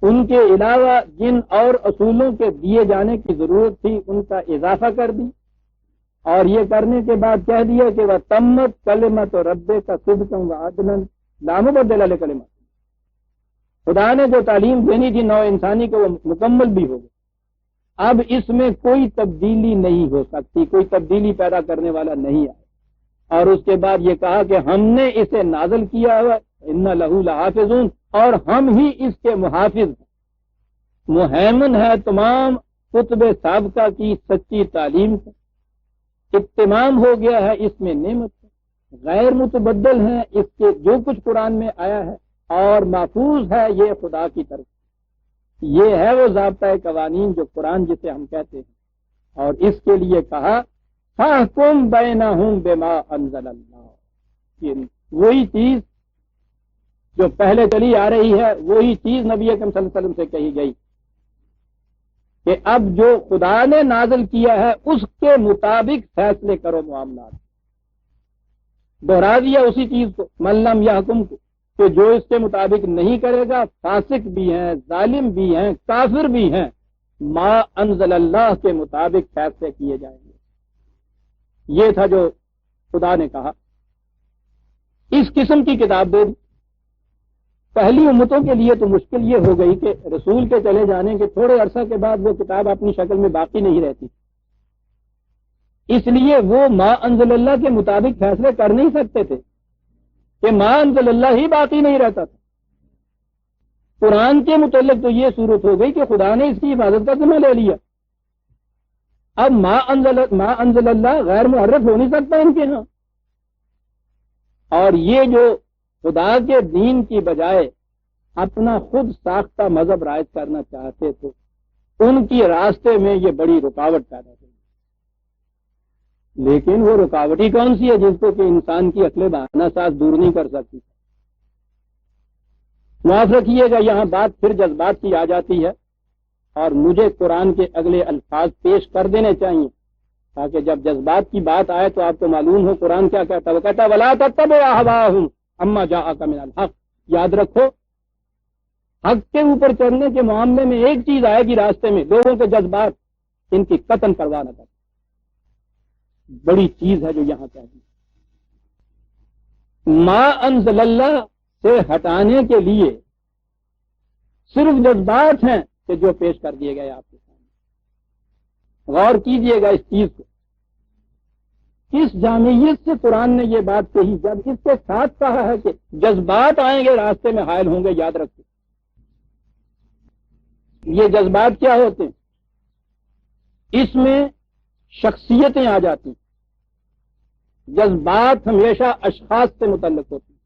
ان کے علاوہ جن اور اصولوں کے دیے جانے کی ضرورت تھی ان کا اضافہ کر دی، اور یہ کرنے کے بعد کہہ دیا کہ وہ تمت کلمت ربک صدقا وعدلا لا مبدل لکلمات، خدا نے جو تعلیم دینی تھی نوع انسانی کو وہ مکمل بھی ہو گئی، اب اس میں کوئی تبدیلی نہیں ہو سکتی، کوئی تبدیلی پیدا کرنے والا نہیں آئے۔ اور اس کے بعد یہ کہا کہ ہم نے اسے نازل کیا ہوا ان لہو لحافظون، اور ہم ہی اس کے محافظ ہیں۔ مہیمن ہے تمام کتب سابقہ کی سچی تعلیم کا، اتمام ہو گیا ہے اس میں نعمت، غیر متبدل ہے اس کے جو کچھ قرآن میں آیا ہے، اور محفوظ ہے یہ خدا کی طرف۔ یہ ہے وہ ضابطۂ قوانین جو قرآن جسے ہم کہتے ہیں، اور اس کے لیے کہا فَاحْكُم بَيْنَهُم بِمَا أَنزَلَ اللَّهُ، یہ وہی چیز جو پہلے چلی آ رہی ہے، وہی چیز نبی اکرم صلی اللہ علیہ وسلم سے کہی گئی کہ اب جو خدا نے نازل کیا ہے اس کے مطابق فیصلے کرو معاملات۔ دہرا دیا اسی چیز کو، من لم یحکم کو، کہ جو اس کے مطابق نہیں کرے گا فاسق بھی ہیں، ظالم بھی ہیں، کافر بھی ہیں، ما انزل اللہ کے مطابق فیصلے کیے جائیں گے۔ یہ تھا جو خدا نے کہا۔ اس قسم کی کتاب دے دی۔ پہلی امتوں کے لیے تو مشکل یہ ہو گئی کہ رسول کے چلے جانے کے تھوڑے عرصہ کے بعد وہ کتاب اپنی شکل میں باقی نہیں رہتی، اس لیے وہ ما انزل اللہ کے مطابق فیصلے کر نہیں سکتے تھے کہ ما انزل اللہ ہی باقی نہیں رہتا تھا۔ قرآن کے متعلق تو یہ صورت ہو گئی کہ خدا نے اس کی حفاظت کا ذمہ لے لیا، اب ما انزل اللہ غیر محرف ہو نہیں سکتا ان کے ہاں۔ اور یہ جو خدا کے دین کی بجائے اپنا خود ساختہ مذہب رائج کرنا چاہتے تھے، ان کی راستے میں یہ بڑی رکاوٹ پیدا ہوئی۔ لیکن وہ رکاوٹ ہی کون سی ہے جس کو کہ انسان کی عقل بہانہ ساز دور نہیں کر سکتی۔ معاف رکھیے گا یہاں بات پھر جذبات کی آ جاتی ہے، اور مجھے قرآن کے اگلے الفاظ پیش کر دینے چاہیے تاکہ جب جذبات کی بات آئے تو آپ کو معلوم ہو قرآن کیا کہتا ہے۔ وہ کہتا ہے وَلَا تَتَّبِعْ أَهْوَاءَهُمْ عَمَّا جَاءَكَ مِنَ الْحَقِّ، یاد رکھو حق کے اوپر چلنے کے معاملے میں ایک چیز آئے گی راستے میں، لوگوں کے جذبات ان کی قطعاً پرواہ نہ کریں۔ بڑی چیز ہے جو یہاں کہہ دی، ما انزل اللہ سے ہٹانے کے لیے صرف جذبات ہیں کہ جو پیش کر دیے گئے آپ کے سامنے۔ غور کیجئے گا اس چیز کو، کس جامعیت سے قرآن نے یہ بات کہی جب اس کے ساتھ کہا ہے کہ جذبات آئیں گے راستے میں حائل ہوں گے۔ یاد رکھیں یہ جذبات کیا ہوتے ہیں؟ اس میں شخصیتیں آ جاتی ہیں۔ جذبات ہمیشہ اشخاص سے متعلق ہوتی ہیں۔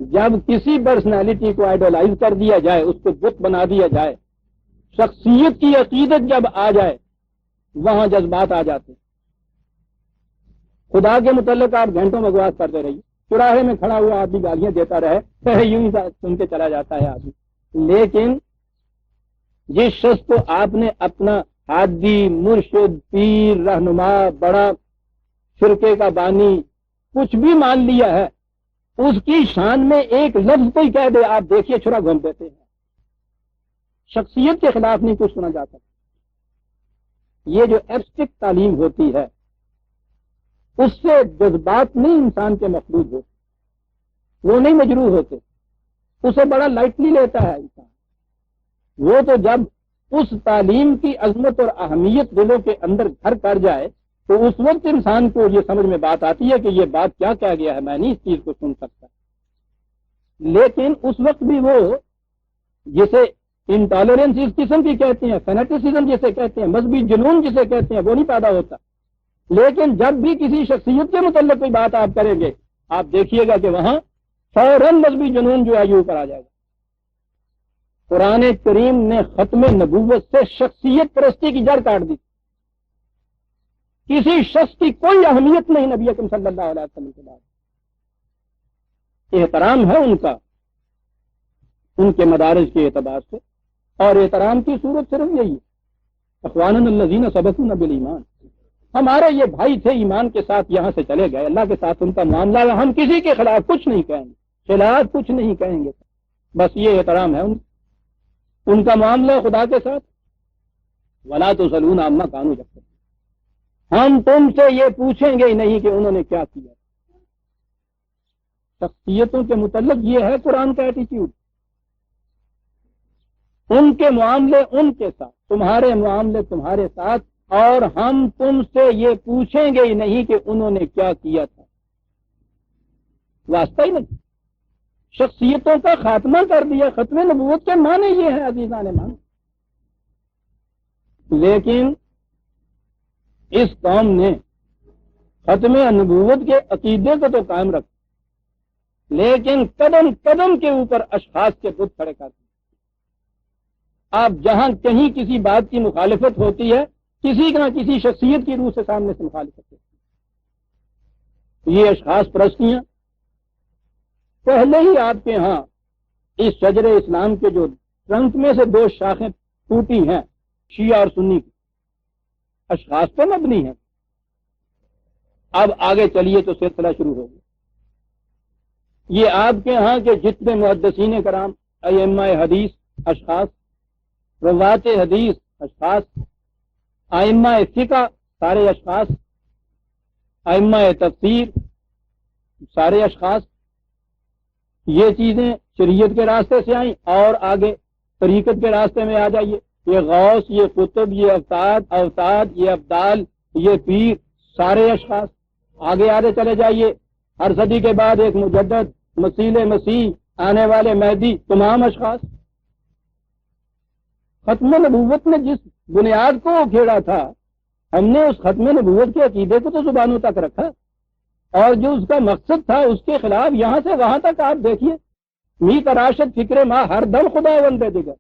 جب کسی پرسنالٹی کو آئیڈولائز کر دیا جائے، اس کو بت بنا دیا جائے، شخصیت کی عقیدت جب آ جائے، وہاں جذبات آ جاتے ہیں۔ خدا کے متعلق آپ گھنٹوں بکواس کرتے رہیے، چوراہے میں کھڑا ہوا آدمی گالیاں دیتا رہے، یوں ہی سن کے چلا جاتا ہے آدمی، لیکن جس شخص کو آپ نے اپنا ہادی، مرشد، پیر، رہنما، بڑا فرقے کا بانی کچھ بھی مان لیا ہے، اس کی شان میں ایک لفظ کوئی کہہ دے، آپ دیکھیے چھرا گھوم دیتے ہیں۔ شخصیت کے خلاف نہیں کچھ سنا جاتا۔ یہ جو ایبسٹریکٹ تعلیم ہوتی ہے اس سے جذبات نہیں انسان کے مخلوط ہوتے، وہ نہیں مجروح ہوتے، اسے بڑا لائٹلی لیتا ہے انسان۔ وہ تو جب اس تعلیم کی عظمت اور اہمیت دلوں کے اندر گھر کر جائے تو اس وقت انسان کو یہ سمجھ میں بات آتی ہے کہ یہ بات کیا کہا گیا ہے، میں نہیں اس چیز کو سن سکتا۔ لیکن اس وقت بھی وہ جسے انٹالرنس اس قسم کی کہتے ہیں، فینیٹسزم جسے کہتے ہیں، مذہبی جنون جسے کہتے ہیں، وہ نہیں پیدا ہوتا۔ لیکن جب بھی کسی شخصیت کے متعلق کوئی بات آپ کریں گے، آپ دیکھیے گا کہ وہاں فوراً مذہبی جنون جو ہے یہ اوپر آ جائے گا۔ قرآن کریم نے ختم نبوت سے شخصیت پرستی کی جڑ کاٹ دی۔ کسی شخص کی کوئی اہمیت نہیں نبی اکرم صلی اللہ علیہ وسلم کے بعد۔ احترام ہے ان کا، ان کے مدارج کے اعتبار سے، اور احترام کی صورت صرف یہی ہے، اخواننا الذین سبقونا بالایمان، ہمارے یہ بھائی تھے ایمان کے ساتھ، یہاں سے چلے گئے، اللہ کے ساتھ ان کا معاملہ ہے، ہم کسی کے خلاف کچھ نہیں کہیں گے، خلاف کچھ نہیں کہیں گے، بس یہ احترام ہے ان کا معاملہ خدا کے ساتھ۔ ولا تسألون عما كانوا يعملون، ہم تم سے یہ پوچھیں گے ہی نہیں کہ انہوں نے کیا کیا۔ شخصیتوں کے متعلق یہ ہے قرآن کا ایٹیٹیوڈ، ان کے معاملے ان کے ساتھ، تمہارے معاملے تمہارے ساتھ، اور ہم تم سے یہ پوچھیں گے ہی نہیں کہ انہوں نے کیا کیا تھا۔ واسطہ ہی نہیں، شخصیتوں کا خاتمہ کر دیا۔ ختم نبوت کے معنی یہ ہے عزیزان مان۔ لیکن اس قوم نے ختم نبوت کے عقیدے کو تو قائم رکھا، لیکن قدم قدم کے اوپر اشخاص کے بت کھڑے کر دیے۔ آپ جہاں کہیں کسی بات کی مخالفت ہوتی ہے، کسی نہ کسی شخصیت کی روح سے سامنے سے مخالفت ہوتی ہے۔ یہ اشخاص پرستیاں پہلے ہی آپ کے ہاں اس شجر اسلام کے جو ٹرنک میں سے دو شاخیں ٹوٹی ہیں، شیعہ اور سنی کی، اشخاص پہ مبنی ہیں۔ اب آگے چلیے تو سلسلہ شروع ہو گیا۔ یہ آپ کے ہاں کے جتنے محدثین کرام، ائمہ حدیث اشخاص، روات حدیث اشخاص، ائمہ فقہ سارے اشخاص، ائمہ تفسیر سارے اشخاص، یہ چیزیں شریعت کے راستے سے آئیں، اور آگے طریقت کے راستے میں آ جائیے، یہ غوث، یہ قطب، یہ اوتاد، یہ ابدال، یہ پیر، سارے اشخاص، آگے آگے چلے جائیے، ہر صدی کے بعد ایک مجدد، مسیح مسیح، آنے والے مہدی، تمام اشخاص۔ ختم نبوت نے جس بنیاد کو کھیڑا تھا، ہم نے اس ختم نبوت کے عقیدے کو تو زبانوں تک رکھا، اور جو اس کا مقصد تھا اس کے خلاف یہاں سے وہاں تک آپ دیکھیے، می تراشد فکر ماں ہر دم خدا بندے دیگر،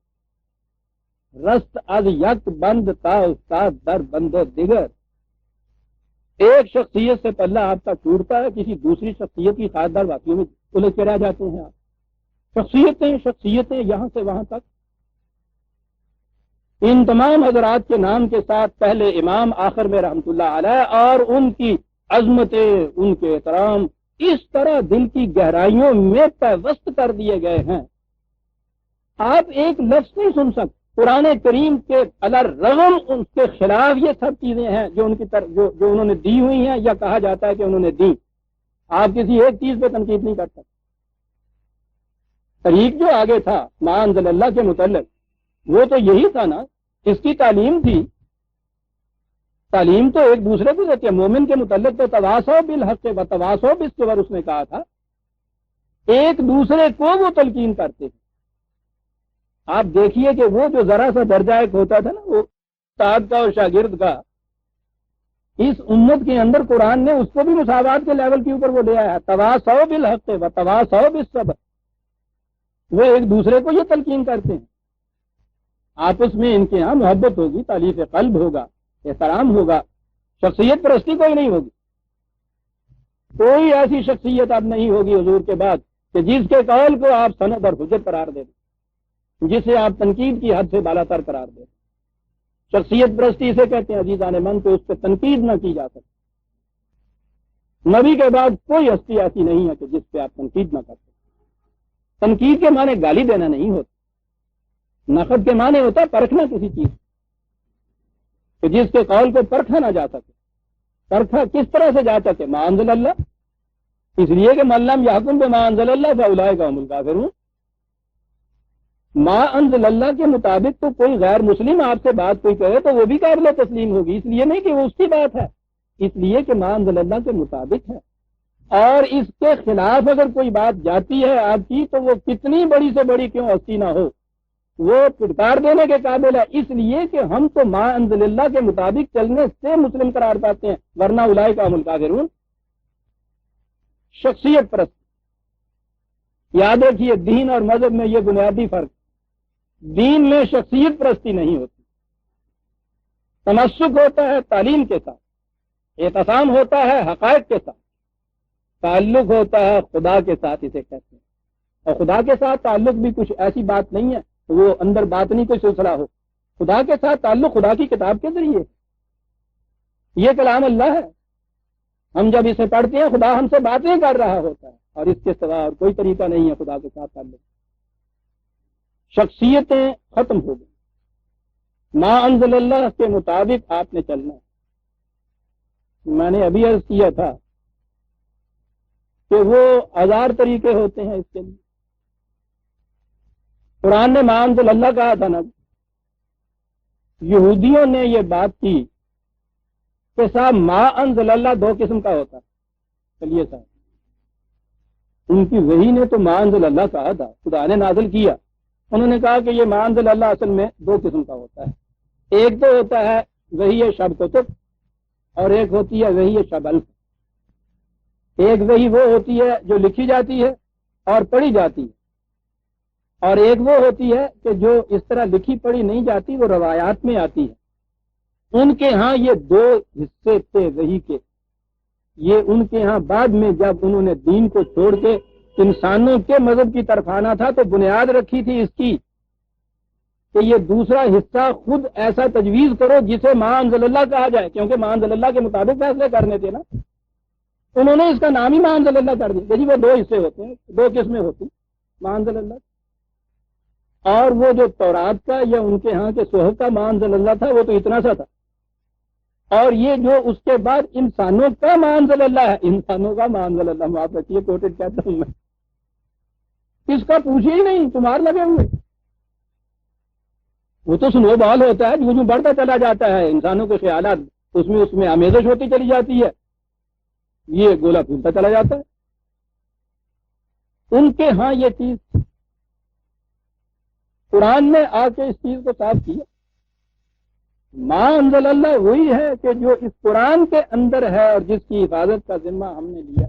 رست از یک بند تا استاد در بند دیگر۔ ایک شخصیت سے پلہ آپ کا ٹوٹتا ہے، کسی دوسری شخصیت کی خاطردار واقعوں میں الجھ کے رہ جاتے ہیں آپ۔ شخصیتیں یہاں سے وہاں تک۔ ان تمام حضرات کے نام کے ساتھ پہلے امام، آخر میں رحمت اللہ علیہ، اور ان کی عظمتیں، ان کے احترام اس طرح دل کی گہرائیوں میں پیوست کر دیے گئے ہیں آپ ایک لفظ نہیں سن سکتے قرآن کریم کے الرغم ان کے خلاف یہ سب چیزیں ہیں جو ان کی جو انہوں نے دی ہوئی ہیں یا کہا جاتا ہے کہ انہوں نے دی. آپ کسی ایک چیز پہ تنقید نہیں کر سکتے. طریق جو آگے تھا ما انزل اللہ کے متعلق وہ تو یہی تھا نا، اس کی تعلیم تھی. تعلیم تو ایک دوسرے کو دیتے ہیں. مومن کے متعلق تو تواصوا بالحق و تواصوا بالصبر اس نے کہا تھا، ایک دوسرے کو وہ تلقین کرتے ہیں. آپ دیکھیے کہ وہ جو ذرا سا درجہ ایک ہوتا تھا نا وہ استاد کا اور شاگرد کا، اس امت کے اندر قرآن نے اس کو بھی مساوات کے لیول کے اوپر وہ لے آیا. تواصوا بالحق و تواصوا بالصبر، وہ ایک دوسرے کو یہ تلقین کرتے ہیں. آپس میں ان کے یہاں محبت ہوگی، تالیف قلب ہوگا، احترام ہوگا، شخصیت پرستی کوئی نہیں ہوگی. کوئی ایسی شخصیت اب نہیں ہوگی حضور کے بعد کہ جس کے قول کو آپ سند اور حجت قرار دیں، جسے آپ تنقید کی حد سے بالا تر قرار دیں. شخصیت پرستی اسے کہتے ہیں عزیزان من، تو اس پہ تنقید نہ کی جا سکتی. نبی کے بعد کوئی ہستی ایسی نہیں ہے کہ جس پہ آپ تنقید نہ کر سکتے. تنقید کے معنی گالی دینا نہیں ہوتا، نقد کے معنی ہوتا ہے پرکھنا کسی چیز کہ جس کے قول کو پرکھا نہ جا سکے. پرکھا کس طرح سے جا سکے؟ ما انزل اللہ، اس لیے کہ من لم یحکم بما انزل اللہ فاولئک هم الکافرون. ما انزل اللہ کے مطابق تو کوئی غیر مسلم آپ سے بات کوئی کرے تو وہ بھی قابل تسلیم ہوگی، اس لیے نہیں کہ وہ اس کی بات ہے، اس لیے کہ ما انزل اللہ کے مطابق ہے. اور اس کے خلاف اگر کوئی بات جاتی ہے آپ کی تو وہ کتنی بڑی سے بڑی کیوں ہستی نہ ہو وہ پھٹکار دینے کے قابل ہے، اس لیے کہ ہم تو ما انزل اللہ کے مطابق چلنے سے مسلم قرار پاتے ہیں، ورنہ اولئک هم الکافرون. شخصیت پرست، یاد رکھیے دین اور مذہب میں یہ بنیادی فرق. دین میں شخصیت پرستی نہیں ہوتی، تمسک ہوتا ہے تعلیم کے ساتھ، اعتصام ہوتا ہے حقائق کے ساتھ، تعلق ہوتا ہے خدا کے ساتھ اسے کہتے ہیں. اور خدا کے ساتھ تعلق بھی کچھ ایسی بات نہیں ہے وہ اندر باطنی کوئی سلسلہ ہو. خدا کے ساتھ تعلق خدا کی کتاب کے ذریعے، یہ کلام اللہ ہے. ہم جب اسے پڑھتے ہیں خدا ہم سے باتیں کر رہا ہوتا ہے، اور اس کے سوا اور کوئی طریقہ نہیں ہے خدا کے ساتھ تعلق. شخصیتیں ختم ہو گئی. ما انزل اللہ کے مطابق آپ نے چلنا ہے. میں نے ابھی عرض کیا تھا کہ وہ ہزار طریقے ہوتے ہیں اس کے لیے. قرآن نے ما انزل اللہ کہا تھا نا، یہودیوں نے یہ بات کی کہ صاحب ما انزل اللہ دو قسم کا ہوتا ہے. چلیے صاحب، ان کی وحی نے تو ما انزل اللہ کہا تھا، خدا نے نازل کیا. انہوں نے کہا کہ یہ ما انزل اللہ اصل میں دو قسم کا ہوتا ہے. ایک تو ہوتا ہے وحی شب کتب، اور ایک ہوتی ہے وحی شب الف. ایک وحی وہ ہوتی ہے جو لکھی جاتی ہے اور پڑھی جاتی ہے، اور ایک وہ ہوتی ہے کہ جو اس طرح لکھی پڑھی نہیں جاتی، وہ روایات میں آتی ہے. ان کے ہاں یہ دو حصے تھے وحی کے. یہ ان کے ہاں بعد میں جب انہوں نے دین کو چھوڑ کے انسانوں کے مذہب کی طرف آنا تھا تو بنیاد رکھی تھی اس کی کہ یہ دوسرا حصہ خود ایسا تجویز کرو جسے ما انزل اللہ کہا جائے، کیونکہ ما انزل اللہ کے مطابق فیصلے کرنے تھے نا. انہوں نے اس کا نام ہی ما انزل اللہ کر دیا. جی وہ دو حصے ہوتے ہیں، دو قسمیں ہوتی ما انزل اللہ. اور وہ جو تورات کا یا ان کے ہاں کے صحف کا ما انزل اللہ تھا وہ تو اتنا سا تھا. اور یہ جو اس کے بعد انسانوں کا ما انزل اللہ ہے، انسانوں کا ما انزل اللہ معاف رکھیے کوٹڈ کہتا ہوں میں، اس کا پوچھے ہی نہیں، تمہار لگے ہوئے. وہ تو سنو بال ہوتا ہے، جو بڑھتا چلا جاتا ہے انسانوں کے خیالات اس میں آمیزش ہوتی چلی جاتی ہے، یہ گولا پھولتا چلا جاتا ہے. ان کے ہاں یہ چیز قرآن نے آ کے اس چیز کو صاف کیا. ما انزل اللہ وہی ہے کہ جو اس قرآن کے اندر ہے اور جس کی حفاظت کا ذمہ ہم نے لیا.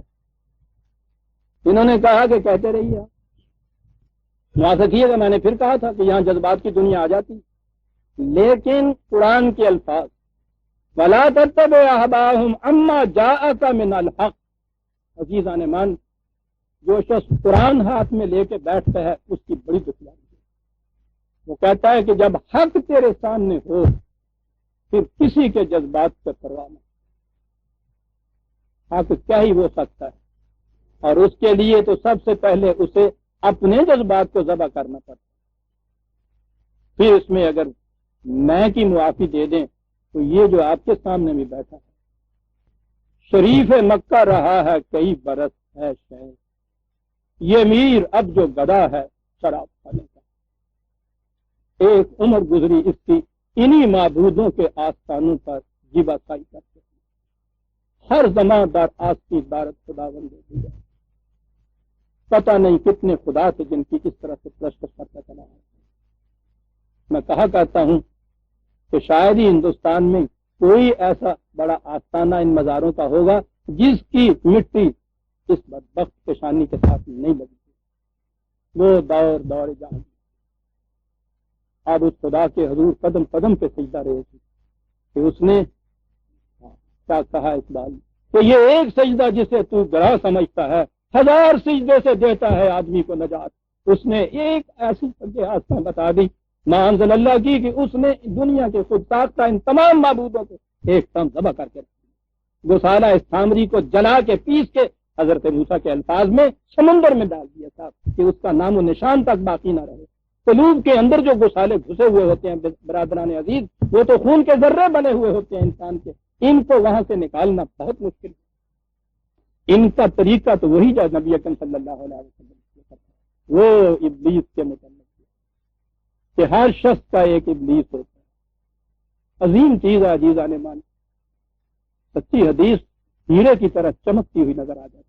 انہوں نے کہا کہ کہتے رہیے آپ. یاد رکھیے گا میں نے پھر کہا تھا کہ یہاں جذبات کی دنیا آ جاتی، لیکن قرآن کے الفاظ وَلَا تَتَّبِعْ أَهْوَاءَهُمْ عَمَّا جَاءَكَ مِنَ الْحَقِّ. عزیزان مان، جو شخص قرآن ہاتھ میں لے کے بیٹھتا ہے اس کی بڑی دشواری ہے. وہ کہتا ہے کہ جب حق تیرے سامنے ہو پھر کسی کے جذبات سے پرواہ نہ. حق کیا ہی ہو سکتا ہے، اور اس کے لیے تو سب سے پہلے اسے اپنے جذبات کو ذبح کرنا پڑتا ہے. پھر اس میں اگر میں کی معافی دے دیں تو یہ جو آپ کے سامنے بھی بیٹھا ہے شریف مکہ رہا ہے کئی برس ہے شہر، یہ میر اب جو گدا ہے شراب کھانے کا، ایک عمر گزری اس کی انہی معبودوں کے آستانوں پر جیبا سائی کرتے ہر زمان در آستی دارت خداوند دے دیا، پتہ نہیں کتنے خدا تھے جن کی اس طرح سے پرستش کرتا چلا ہے۔ میں کہا کرتا ہوں کہ شاید ہی ہندوستان میں کوئی ایسا بڑا آستانہ ان مزاروں کا ہوگا جس کی مٹی اس بدبخت پیشانی کے ساتھ نہیں لگی۔ وہ دور جہاں اب اس خدا کے حضور قدم قدم پہ سجدہ رہے تھے کہ اس نے کیا کہا اقبال کہ یہ ایک سجدہ جسے تو گراہ سمجھتا ہے 1000 سجدے سے دیتا ہے آدمی کو نجات۔ اس نے ایک ایسی آستہ بتا دی معانزل اللہ کی کہ اس نے دنیا کے خود ساختہ ان تمام معبودوں کو ایک دم ذبح کر کے گوسالہ استھامری کو جلا کے پیس کے حضرت موسیٰ کے الفاظ میں سمندر میں ڈال دیا تھا کہ اس کا نام و نشان تک باقی نہ رہے۔ قلوب کے اندر جو گوسالے گھسے ہوئے ہوتے ہیں برادران عزیز، وہ تو خون کے ذرے بنے ہوئے ہوتے ہیں انسان کے، ان کو وہاں سے نکالنا بہت مشکل ہے۔ ان کا طریقہ تو وہی جو نبی اکرم صلی اللہ علیہ وسلم وہ ابلیس کے متعلق کہ ہر شخص کا ایک ابلیس ہوتا ہے۔ عظیم چیز ہے عزیزان مان، سچی حدیث ہیرے کی طرح چمکتی ہوئی نظر آ جاتی ہے۔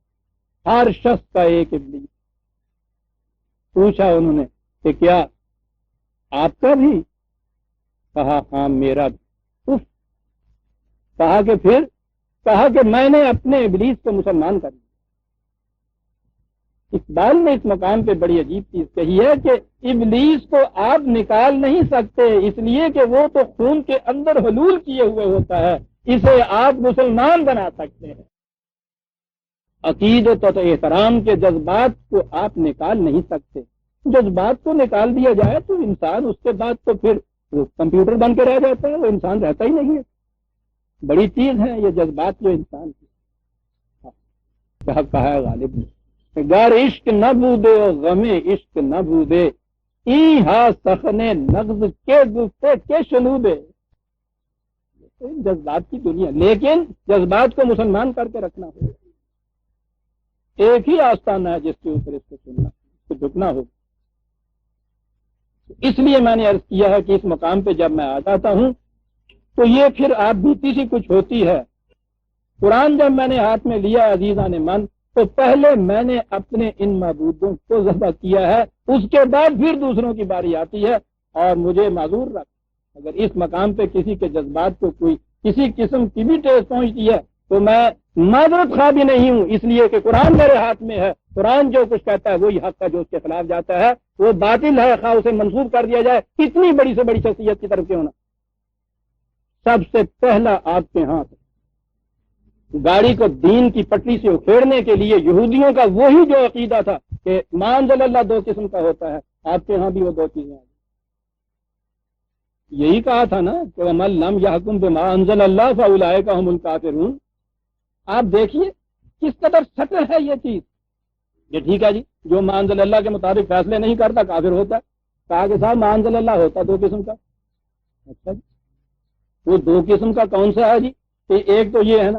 ہر شخص کا ایک ابلیس۔ پوچھا انہوں نے کہ کیا آپ کا بھی؟ کہا ہاں میرا بھی۔ اف، کہا کہ پھر؟ کہا کہ میں نے اپنے ابلیس کو مسلمان کر دیا۔ اقبال نے اس مقام پہ بڑی عجیب چیز کہی ہے کہ ابلیس کو آپ نکال نہیں سکتے اس لیے کہ وہ تو خون کے اندر حلول کیے ہوئے ہوتا ہے، اسے آپ مسلمان بنا سکتے ہیں۔ عقیدت و احترام کے جذبات کو آپ نکال نہیں سکتے۔ جذبات کو نکال دیا جائے تو انسان اس کے بعد تو پھر وہ کمپیوٹر بن کے رہ جاتا ہے، وہ انسان رہتا ہی نہیں ہے۔ بڑی چیز ہے یہ جذبات جو انسان کی۔ کہا ہے غالب نے گر عشق نہ بودے و غم عشق نہ بودے ای ہا سخنے نغز کے گفتے کے شنودے۔ جذبات کی دنیا، لیکن جذبات کو مسلمان کر کے رکھنا ہوگا۔ ایک ہی آستانہ ہے جس کے اوپر اس کو سننا، اس کو جھکنا ہوگا۔ اس لیے میں نے عرض کیا ہے کہ اس مقام پہ جب میں آ جاتا ہوں تو یہ پھر آپ بیتی سی کچھ ہوتی ہے۔ قرآن جب میں نے ہاتھ میں لیا عزیزان من تو پہلے میں نے اپنے ان معبودوں کو ذبح کیا ہے، اس کے بعد پھر دوسروں کی باری آتی ہے۔ اور مجھے معذور رکھ اگر اس مقام پہ کسی کے جذبات کو کوئی کسی قسم کی بھی ٹیس پہنچتی ہے تو میں معذرت خواہ بھی نہیں ہوں، اس لیے کہ قرآن میرے ہاتھ میں ہے۔ قرآن جو کچھ کہتا ہے وہی حق ہے، جو اس کے خلاف جاتا ہے وہ باطل ہے، خواہ اسے منسوخ کر دیا جائے کتنی بڑی سے بڑی شخصیت کی طرف کیوں نہ۔ سب سے پہلا آپ کے ہاتھ گاڑی کو دین کی پٹری سے اکھیڑنے کے لیے یہودیوں کا وہی جو عقیدہ تھا کہ ما انزل اللہ 2 قسم کا ہوتا ہے، آپ کے ہاں بھی وہ 2 چیزیں ہیں۔ یہی کہا تھا نا کہ وَمَن لَّمْ يَحْكُم بِمَا أَنزَلَ اللَّهُ فَأُولَٰئِكَ هُمُ الْكَافِرُونَ۔ آپ دیکھیے کس قدر سٹل ہے یہ چیز۔ یہ ٹھیک ہے جی، جو ما انزل اللہ کے مطابق فیصلے نہیں کرتا کافر ہوتا ہے۔ کہا کہ صاحب ما انزل اللہ ہوتا 2 قسم کا۔ اچھا جی، وہ 2 قسم کا کون سا ہے جی؟ کہ ایک تو یہ ہے نا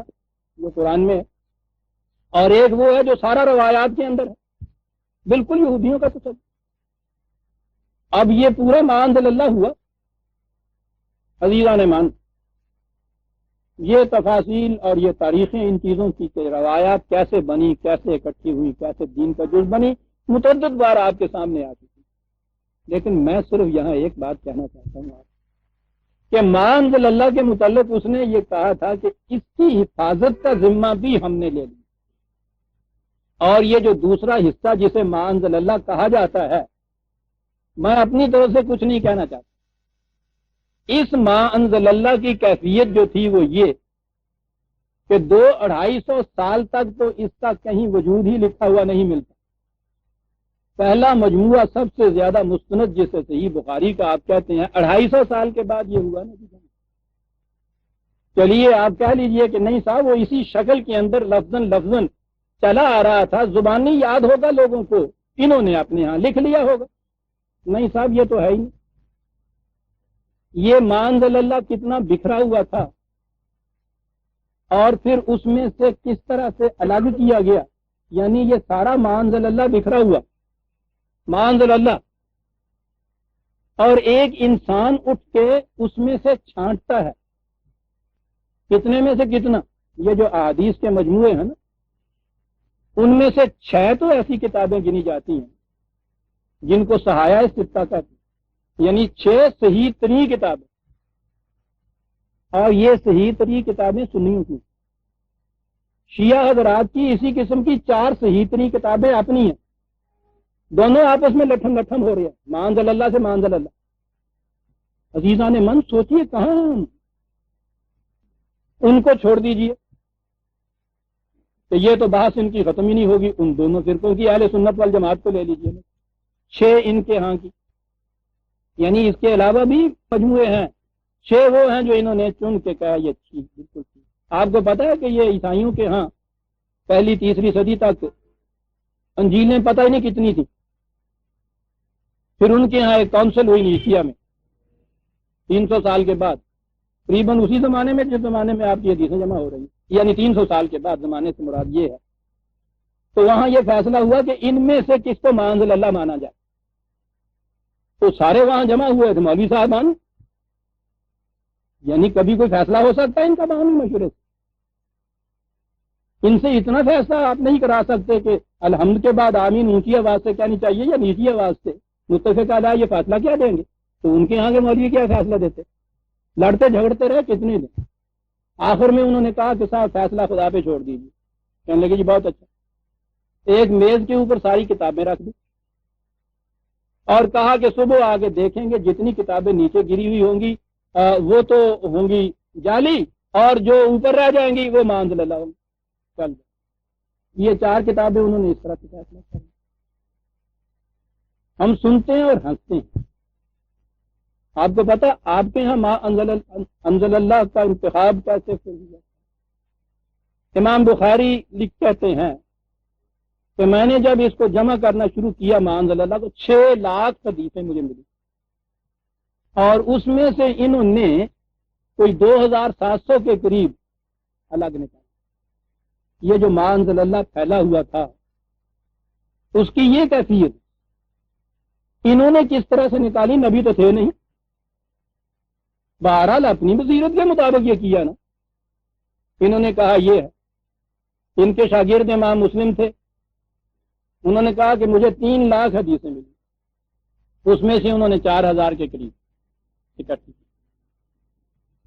جو قرآن میں ہے، اور ایک وہ ہے جو سارا روایات کے اندر ہے، بالکل یہودیوں کا تصور۔ اب یہ پورا ما انزل اللہ ہوا عزیزان مان۔ یہ تفاصیل اور یہ تاریخیں ان چیزوں کی کہ روایات کیسے بنی، کیسے اکٹھی ہوئی، کیسے دین کا جز بنی، متعدد بار آپ کے سامنے آ چکی، لیکن میں صرف یہاں ایک بات کہنا چاہتا ہوں کہ ما انزل اللہ کے متعلق اس نے یہ کہا تھا کہ اس کی حفاظت کا ذمہ بھی ہم نے لے لیا، اور یہ جو دوسرا حصہ جسے ما انزل اللہ کہا جاتا ہے، میں اپنی طرف سے کچھ نہیں کہنا چاہتا۔ اس ما انزل اللہ کی کیفیت جو تھی وہ یہ کہ 200-250 سال تک تو اس کا کہیں وجود ہی لکھا ہوا نہیں ملتا۔ پہلا مجموعہ سب سے زیادہ مستند جسے صحیح بخاری کا آپ کہتے ہیں 250 سال کے بعد یہ ہوا نا جی۔ چلیے آپ کہہ لیجئے کہ نہیں صاحب وہ اسی شکل کے اندر لفظاً چلا آ رہا تھا، زبانی یاد ہوگا لوگوں کو، انہوں نے اپنے ہاں لکھ لیا ہوگا۔ نہیں صاحب یہ تو ہے ہی نہیں۔ یہ ما انزل اللہ کتنا بکھرا ہوا تھا اور پھر اس میں سے کس طرح سے الگ کیا گیا، یعنی یہ سارا ما انزل اللہ بکھرا ہوا ما انزل اللہ، اور ایک انسان اٹھ کے اس میں سے چھانٹتا ہے، کتنے میں سے کتنا، یہ جو احادیث کے مجموعے ہیں نا ان میں سے 6 تو ایسی کتابیں گنی جاتی ہیں جن کو صحائح ستہ کہتے ہیں، یعنی 6 صحیح ترین کتابیں، اور یہ صحیح ترین کتابیں سنیوں کی، شیعہ حضرات کی اسی قسم کی 4 صحیح ترین کتابیں اپنی ہیں، دونوں آپس میں لٹھم لٹھم ہو رہے ہیں، ما انزل اللہ سے ما انزل اللہ۔ عزیزان من سوچئے کہاں ہیں ہم، ان کو چھوڑ دیجئے کہ یہ تو بحث ان کی ختم ہی نہیں ہوگی، ان دونوں فرقوں کی اہل سنت والجماعت کو لے لیجئے، 6 ان کے ہاں کی، یعنی اس کے علاوہ بھی مجموعے ہیں، 6 وہ ہیں جو انہوں نے چن کے کہا یہ ٹھیک بالکل ٹھیک۔ آپ کو پتا ہے کہ یہ عیسائیوں کے ہاں پہلی تیسری صدی تک انجیلیں پتہ ہی نہیں کتنی تھی، پھر ان کے ہاں ایک کونسل ہوئی نیسیا میں 300 سال کے بعد، تقریباً اسی زمانے میں جس زمانے میں آپ کی حدیثیں جمع ہو رہی ہیں، یعنی 300 سال کے بعد، زمانے سے مراد یہ ہے، تو وہاں یہ فیصلہ ہوا کہ ان میں سے کس کو ما انزل اللہ مانا جائے، تو سارے وہاں جمع ہوئے تھے مولوی صاحبان، یعنی کبھی کوئی فیصلہ ہو سکتا ہے ان کا باہمی مشورے سے، ان سے اتنا فیصلہ آپ نہیں کرا سکتے کہ الحمد کے بعد آمین اونچی آواز سے کہنی چاہیے یا نیچی آواز سے، متفق علیہ یہ فیصلہ کیا دیں گے، تو ان کے ہاں کے مولوی کیا فیصلہ دیتے، لڑتے جھگڑتے رہے کتنے دن، آخر میں انہوں نے کہا کہ صاحب فیصلہ خدا پہ چھوڑ دیجیے، کہنے لگے جی بہت اچھا، ایک میز کے اوپر ساری کتابیں رکھ دی اور کہا کہ صبح آگے دیکھیں گے جتنی کتابیں نیچے گری ہوئی ہوں گی وہ تو ہوں گی جعلی، اور جو اوپر رہ جائیں گی وہ ما انزل اللہ ہوں گی، چل یہ 4 کتابیں انہوں نے اس طرح سے فیصلہ کر، ہم سنتے ہیں اور ہنستے ہیں۔ آپ کو پتا آپ کے یہاں ما انزل اللہ کا انتخاب کیسے ہوا؟ امام بخاری کہتے ہیں کہ میں نے جب اس کو جمع کرنا شروع کیا ما انزل اللہ تو 6 لاکھ حدیثیں مجھے ملی، اور اس میں سے انہوں نے کوئی 2700 کے قریب الگ نکالا۔ یہ جو ما انزل اللہ پھیلا ہوا تھا اس کی یہ کیفیت انہوں نے کس طرح سے نکالی، نبی تو تھے نہیں، بہرحال اپنی بصیرت کے مطابق یہ کیا نا، انہوں نے کہا یہ ہے، ان کے شاگرد امام مسلم تھے، انہوں نے کہا کہ مجھے 3 لاکھ حدیثیں ملی، اس میں سے انہوں نے 4000 کے قریب اکٹھی کی۔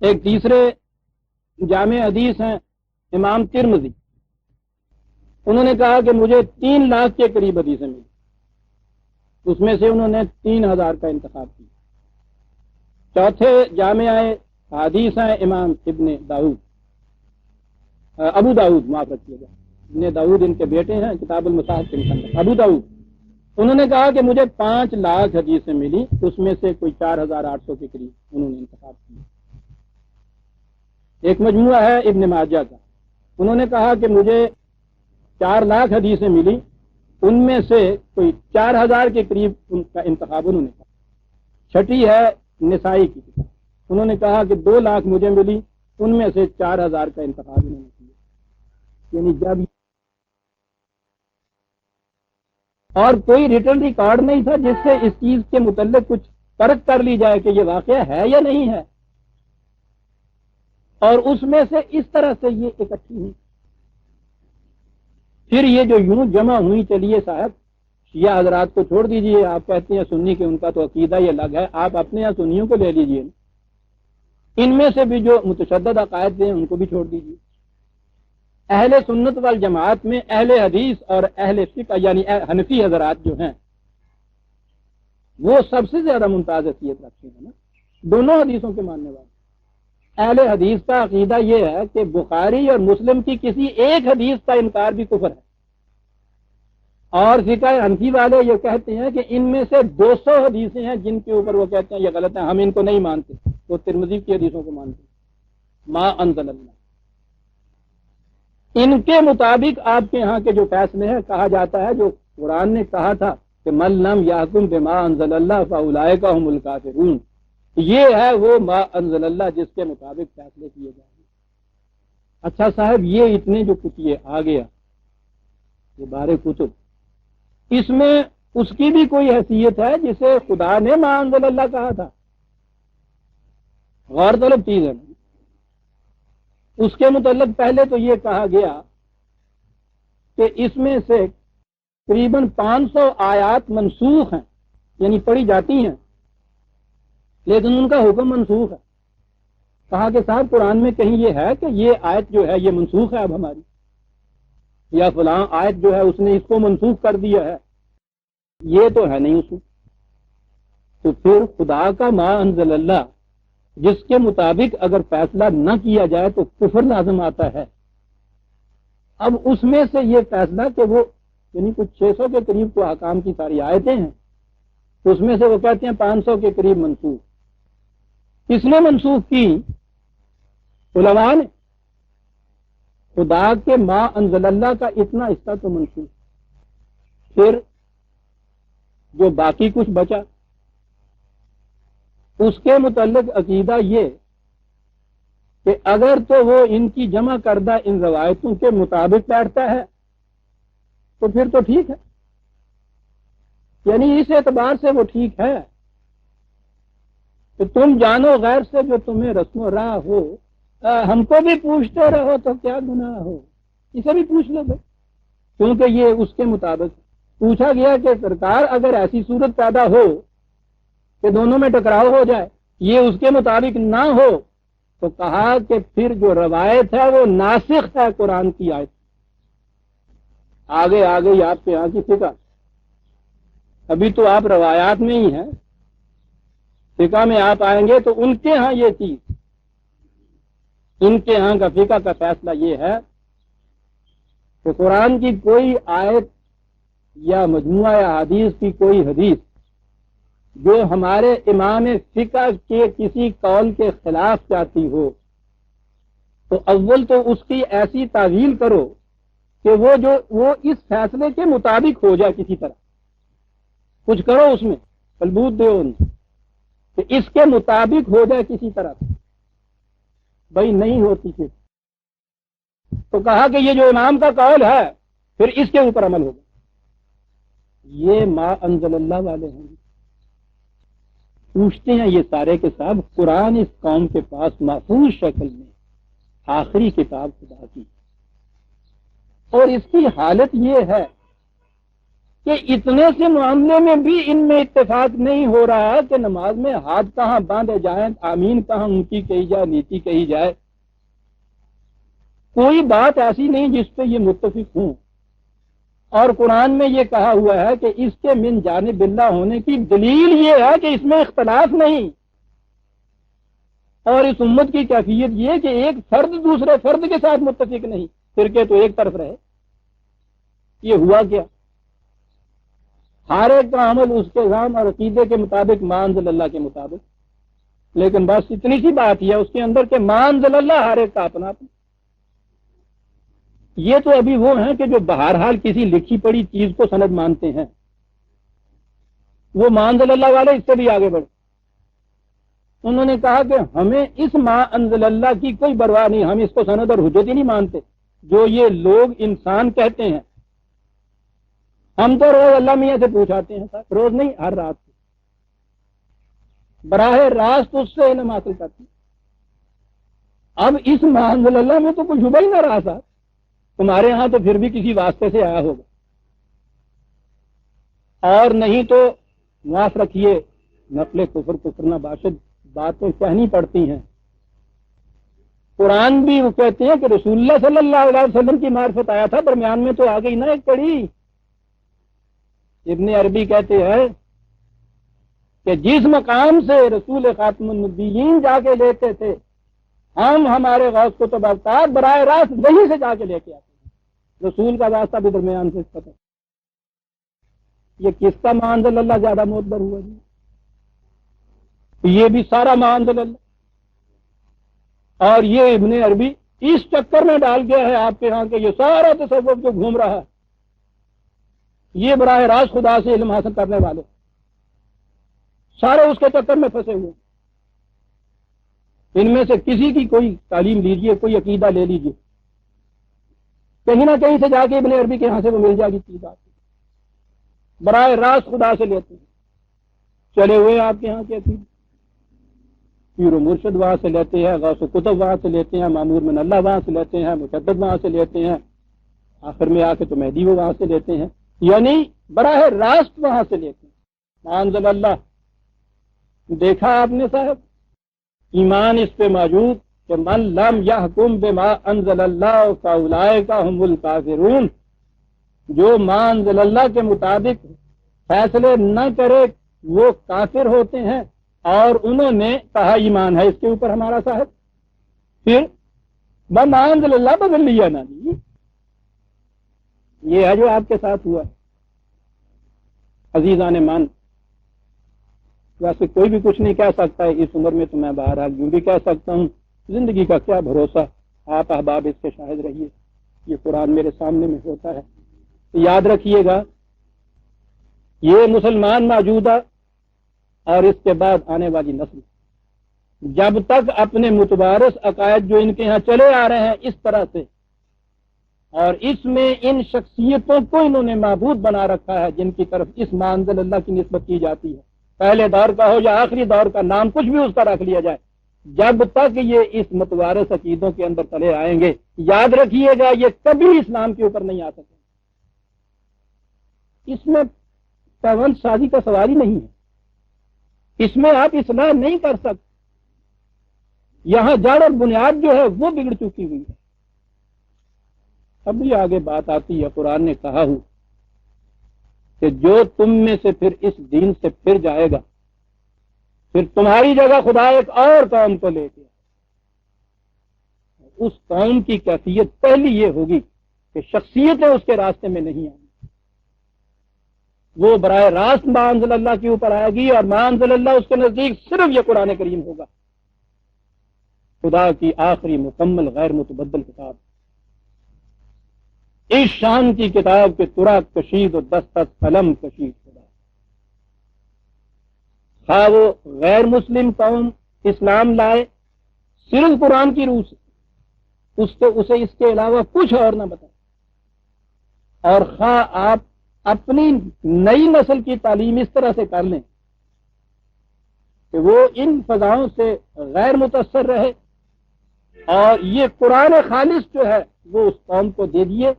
ایک تیسرے جامع حدیث ہیں امام ترمذی، انہوں نے کہا کہ مجھے 3 لاکھ کے قریب حدیثیں ملی، اس میں سے انہوں نے 3000 کا انتخاب کیا۔ چوتھے جامع حدیث ہیں امام ابو داؤد، معاف رکھیے گا، ابن داؤد ان کے بیٹے ہیں، کتاب المصاحف کے مصنف ابو داؤد، انہوں نے کہا کہ مجھے 5 لاکھ حدیثیں ملی، اس میں سے کوئی 4800 کے قریب انہوں نے انتخاب کیا۔ ایک مجموعہ ہے ابن ماجہ کا، انہوں نے کہا کہ مجھے 4 لاکھ حدیثیں ملی، ان میں سے کوئی 4000 کے قریب ان کا انتخاب انہوں نے کہا۔ چھٹی ہے نسائی کی کتاب، انہوں نے کہا کہ 2 لاکھ مجھے ملی، ان میں سے 4000 کا انتخاب انہوں نے کیا، یعنی جب اور کوئی ریٹن ریکارڈ نہیں تھا جس سے اس چیز کے متعلق کچھ پرکھ کر لی جائے کہ یہ واقعہ ہے یا نہیں ہے، اور اس میں سے اس طرح سے یہ اکٹھی ہوئی۔ پھر یہ جو یوں جمع ہوئی، چلیے صاحب شیعہ حضرات کو چھوڑ دیجئے، آپ کہتے ہیں سنی کہ ان کا تو عقیدہ یہ الگ ہے، آپ اپنے یہاں سنیوں کو لے لیجئے، ان میں سے بھی جو متشدد عقائد ہیں ان کو بھی چھوڑ دیجئے۔ اہل سنت والجماعت میں اہل حدیث اور اہل فقہ یعنی حنفی حضرات جو ہیں وہ سب سے زیادہ ممتاز حیثیت رکھتے ہیں نا، دونوں حدیثوں کے ماننے والے۔ اہل حدیث کا عقیدہ یہ ہے کہ بخاری اور مسلم کی کسی ایک حدیث کا انکار بھی کفر ہے، اور فقہ حنفی والے یہ کہتے ہیں کہ ان میں سے 200 حدیثیں ہیں جن کے اوپر وہ کہتے ہیں یہ غلط ہے، ہم ان کو نہیں مانتے، وہ ترمذی کی حدیثوں کو مانتے ہیں، ما انزل اللہ۔ ان کے مطابق آپ کے ہاں کے جو فیصلے ہیں، کہا جاتا ہے جو قرآن نے کہا تھا کہ من لم یحکم بما انزل اللہ فاولئک هم الکافرون، یہ ہے وہ ما انزل اللہ جس کے مطابق فیصلے کیے جائیں گے۔ اچھا صاحب، یہ اتنے جو کچھ یہ آ گیا، یہ 12 کتب، اس میں اس کی بھی کوئی حیثیت ہے جسے خدا نے ما انزل اللہ کہا تھا؟ غور طلب چیز ہے۔ اس کے متعلق پہلے تو یہ کہا گیا کہ اس میں سے تقریباً 500 آیات منسوخ ہیں، یعنی پڑھی جاتی ہیں لیکن ان کا حکم منسوخ ہے۔ کہا کہ صاحب قرآن میں کہیں یہ ہے کہ یہ آیت جو ہے یہ منسوخ ہے اب ہماری، یا فلاں آیت جو ہے اس نے اس کو منسوخ کر دیا ہے، یہ تو ہے نہیں اس میں۔ تو پھر خدا کا ما انزل اللہ جس کے مطابق اگر فیصلہ نہ کیا جائے تو کفر لازم آتا ہے۔ اب اس میں سے یہ فیصلہ کہ وہ یعنی کچھ 600 کے قریب تو احکام کی ساری آیتیں ہیں، تو اس میں سے وہ کہتے ہیں 500 کے قریب منسوخ۔ کس نے منسوخ کی؟ علماء نے۔ خدا کے ما انزل اللہ کا اتنا حصہ تو منسوخ، پھر جو باقی کچھ بچا اس کے متعلق عقیدہ یہ کہ اگر تو وہ ان کی جمع کردہ ان روایتوں کے مطابق بیٹھتا ہے تو پھر تو ٹھیک ہے، یعنی اس اعتبار سے وہ ٹھیک ہے کہ تم جانو غیر سے جو تمہیں رسم و راہ ہو، ہم کو بھی پوچھتے رہو تو کیا گناہ ہو، اسے بھی پوچھ لو بھائی، کیونکہ یہ اس کے مطابق پوچھا گیا کہ سرکار اگر ایسی صورت پیدا ہو کہ دونوں میں ٹکراؤ ہو جائے، یہ اس کے مطابق نہ ہو، تو کہا کہ پھر جو روایت ہے وہ ناسخ ہے قرآن کی آیت۔ آگے آگے آپ کے یہاں کی فقہ، ابھی تو آپ روایات میں ہی ہیں، فقہ میں آپ آئیں گے تو ان کے ہاں یہ چیز، ان کے ہاں کا فقہ کا فیصلہ یہ ہے کہ قرآن کی کوئی آیت یا مجموعہ یا حدیث کی کوئی حدیث جو ہمارے امام فقہ کے کسی قول کے خلاف جاتی ہو تو اول تو اس کی ایسی تعویل کرو کہ وہ اس فیصلے کے مطابق ہو جائے، کسی طرح کچھ کرو اس میں ثبوت دو ان کہ اس کے مطابق ہو جائے کسی طرح سے، بھائی نہیں ہوتی پھر تو کہا کہ یہ جو امام کا قول ہے پھر اس کے اوپر عمل ہوگا۔ یہ ما انزل اللہ والے ہیں، پوچھتے ہیں یہ سارے کے ساتھ قرآن اس قوم کے پاس محفوظ شکل میں آخری کتاب خدا کی، اور اس کی حالت یہ ہے کہ اتنے سے معاملے میں بھی ان میں اتفاق نہیں ہو رہا کہ نماز میں ہاتھ کہاں باندھے جائیں، آمین کہاں اونچی کہی جائے نیچی کہی جائے، کوئی بات ایسی نہیں جس پہ یہ متفق ہوں۔ اور قرآن میں یہ کہا ہوا ہے کہ اس کے من جانب اللہ ہونے کی دلیل یہ ہے کہ اس میں اختلاف نہیں، اور اس امت کی کیفیت یہ کہ ایک فرد دوسرے فرد کے ساتھ متفق نہیں، فرقے تو ایک طرف رہے۔ یہ ہوا کیا؟ ہر ایک کا عمل اس کے نظام اور عقیدے کے مطابق، ما انزل اللہ کے مطابق، لیکن بس اتنی سی بات یہ ہے اس کے اندر کہ ما انزل اللہ ہر ایک کا اپنا اپنا۔ یہ تو ابھی وہ ہیں کہ جو بہرحال کسی لکھی پڑی چیز کو سند مانتے ہیں، وہ ما انزل اللہ والے اس سے بھی آگے بڑھے، انہوں نے کہا کہ ہمیں اس ما انزل اللہ کی کوئی پرواہ نہیں، ہم اس کو سند اور حجت ہی نہیں مانتے جو یہ لوگ انسان کہتے ہیں۔ ہم تو روز اللہ میاں سے پوچھاتے ہیں، صاحب روز نہیں ہر رات کو، براہ راست اس سے علم حاصل کرتے ہیں۔ اب اس ما انزل اللہ میں تو کوئی شبہ ہی نہ رہا صاحب، تمہارے ہاں تو پھر بھی کسی واسطے سے آیا ہوگا، اور نہیں تو معاف رکھیے نقل کفر نہ باشد باتیں کہنی پڑتی ہیں۔ قرآن بھی وہ کہتے ہیں کہ رسول اللہ صلی اللہ علیہ وسلم کی معرفت آیا تھا، درمیان میں تو آ گئی نا ایک پڑی۔ ابن عربی کہتے ہیں کہ جس مقام سے رسول خاتم النبیین جا کے لیتے تھے، ہم ہمارے غوث کو تو بختار براہ راست وہیں سے جا کے لے کے آتے ہیں، رسول کا واسطہ بھی درمیان سے پتہ۔ یہ کس کا ما انزل اللہ زیادہ معتبر ہوا جی؟ یہ بھی سارا ما انزل اللہ، اور یہ ابن عربی اس چکر میں ڈال گیا ہے آپ کے ہاں کہ یہ سارا تصوف جو گھوم رہا ہے یہ براہ راست خدا سے علم حاصل کرنے والے سارے اس کے چکر میں پھنسے ہوئے۔ ان میں سے کسی کی کوئی تعلیم لیجئے، کوئی عقیدہ لے لیجئے، کہیں نہ کہیں سے جا کے ابن عربی کے یہاں سے وہ مل جائے گی چیز آپ کو، براہ راست خدا سے لیتے ہیں، چلے ہوئے آپ کے یہاں کے عقیدے، پیر و مرشد وہاں سے لیتے ہیں، غوث و کتب وہاں سے لیتے ہیں، مامور من اللہ وہاں سے لیتے ہیں، مجدد وہاں سے لیتے ہیں، آخر میں آ کے تو مہدی وہ وہاں سے لیتے ہیں، یعنی براہ راست وہاں سے لیتے ہیں۔ معاذ اللہ، دیکھا آپ نے صاحب، ایمان اس پہ موجود کہ من لم یحکم بما انزل اللہ فاولئک هم الکافرون، جو ما انزل اللہ کے مطابق فیصلے نہ کرے وہ کافر ہوتے ہیں، اور انہوں نے کہا ایمان ہے اس کے اوپر ہمارا صاحب، پھر بما انزل اللہ بدل لیا نا جی، یہ ہے جو آپ کے ساتھ ہوا۔ عزیزان مان، ویسے کوئی بھی کچھ نہیں کہہ سکتا ہے، اس عمر میں تو میں باہر یوں بھی کہہ سکتا ہوں، زندگی کا کیا بھروسہ، آپ احباب اس کے شاہد رہیے، یہ قرآن میرے سامنے میں ہوتا ہے، یاد رکھیے گا یہ مسلمان موجودہ اور اس کے بعد آنے والی نسل جب تک اپنے متوارث عقائد جو ان کے ہاں چلے آ رہے ہیں اس طرح سے، اور اس میں ان شخصیتوں کو انہوں نے معبود بنا رکھا ہے جن کی طرف اس ما انزل اللہ کی نسبت کی جاتی ہے، پہلے دور کا ہو یا آخری دور کا، نام کچھ بھی اس کا رکھ لیا جائے، جب تک یہ اس متوارث عقیدوں کے اندر چلے آئیں گے، یاد رکھیے گا یہ کبھی اسلام کے اوپر نہیں آ سکے، اس میں پیوند سازی کا سوال ہی نہیں ہے، اس میں آپ اصلاح نہیں کر سکتے، یہاں جڑ اور بنیاد جو ہے وہ بگڑ چکی ہوئی ہے۔ اب بھی آگے بات آتی ہے، قرآن نے کہا ہو کہ جو تم میں سے پھر اس دین سے پھر جائے گا، پھر تمہاری جگہ خدا ایک اور قوم کو لے کے، اس قوم کی کیفیت پہلی یہ ہوگی کہ شخصیتیں اس کے راستے میں نہیں آئیں، وہ براہ راست ما انزل اللہ کے اوپر آئے گی، اور ما انزل اللہ اس کے نزدیک صرف یہ قرآن کریم ہوگا، خدا کی آخری مکمل غیر متبدل کتاب، اس شان کی کتاب کے ترا کشید و دستخط قلم کشید خدا، خواہ وہ غیر مسلم قوم اسلام لائے صرف قرآن کی روح سے، اسے اس کے علاوہ کچھ اور نہ بتائے، اور خواہ آپ اپنی نئی نسل کی تعلیم اس طرح سے کر لیں کہ وہ ان فضاؤں سے غیر متاثر رہے، اور یہ قرآن خالص جو ہے وہ اس قوم کو دے دیے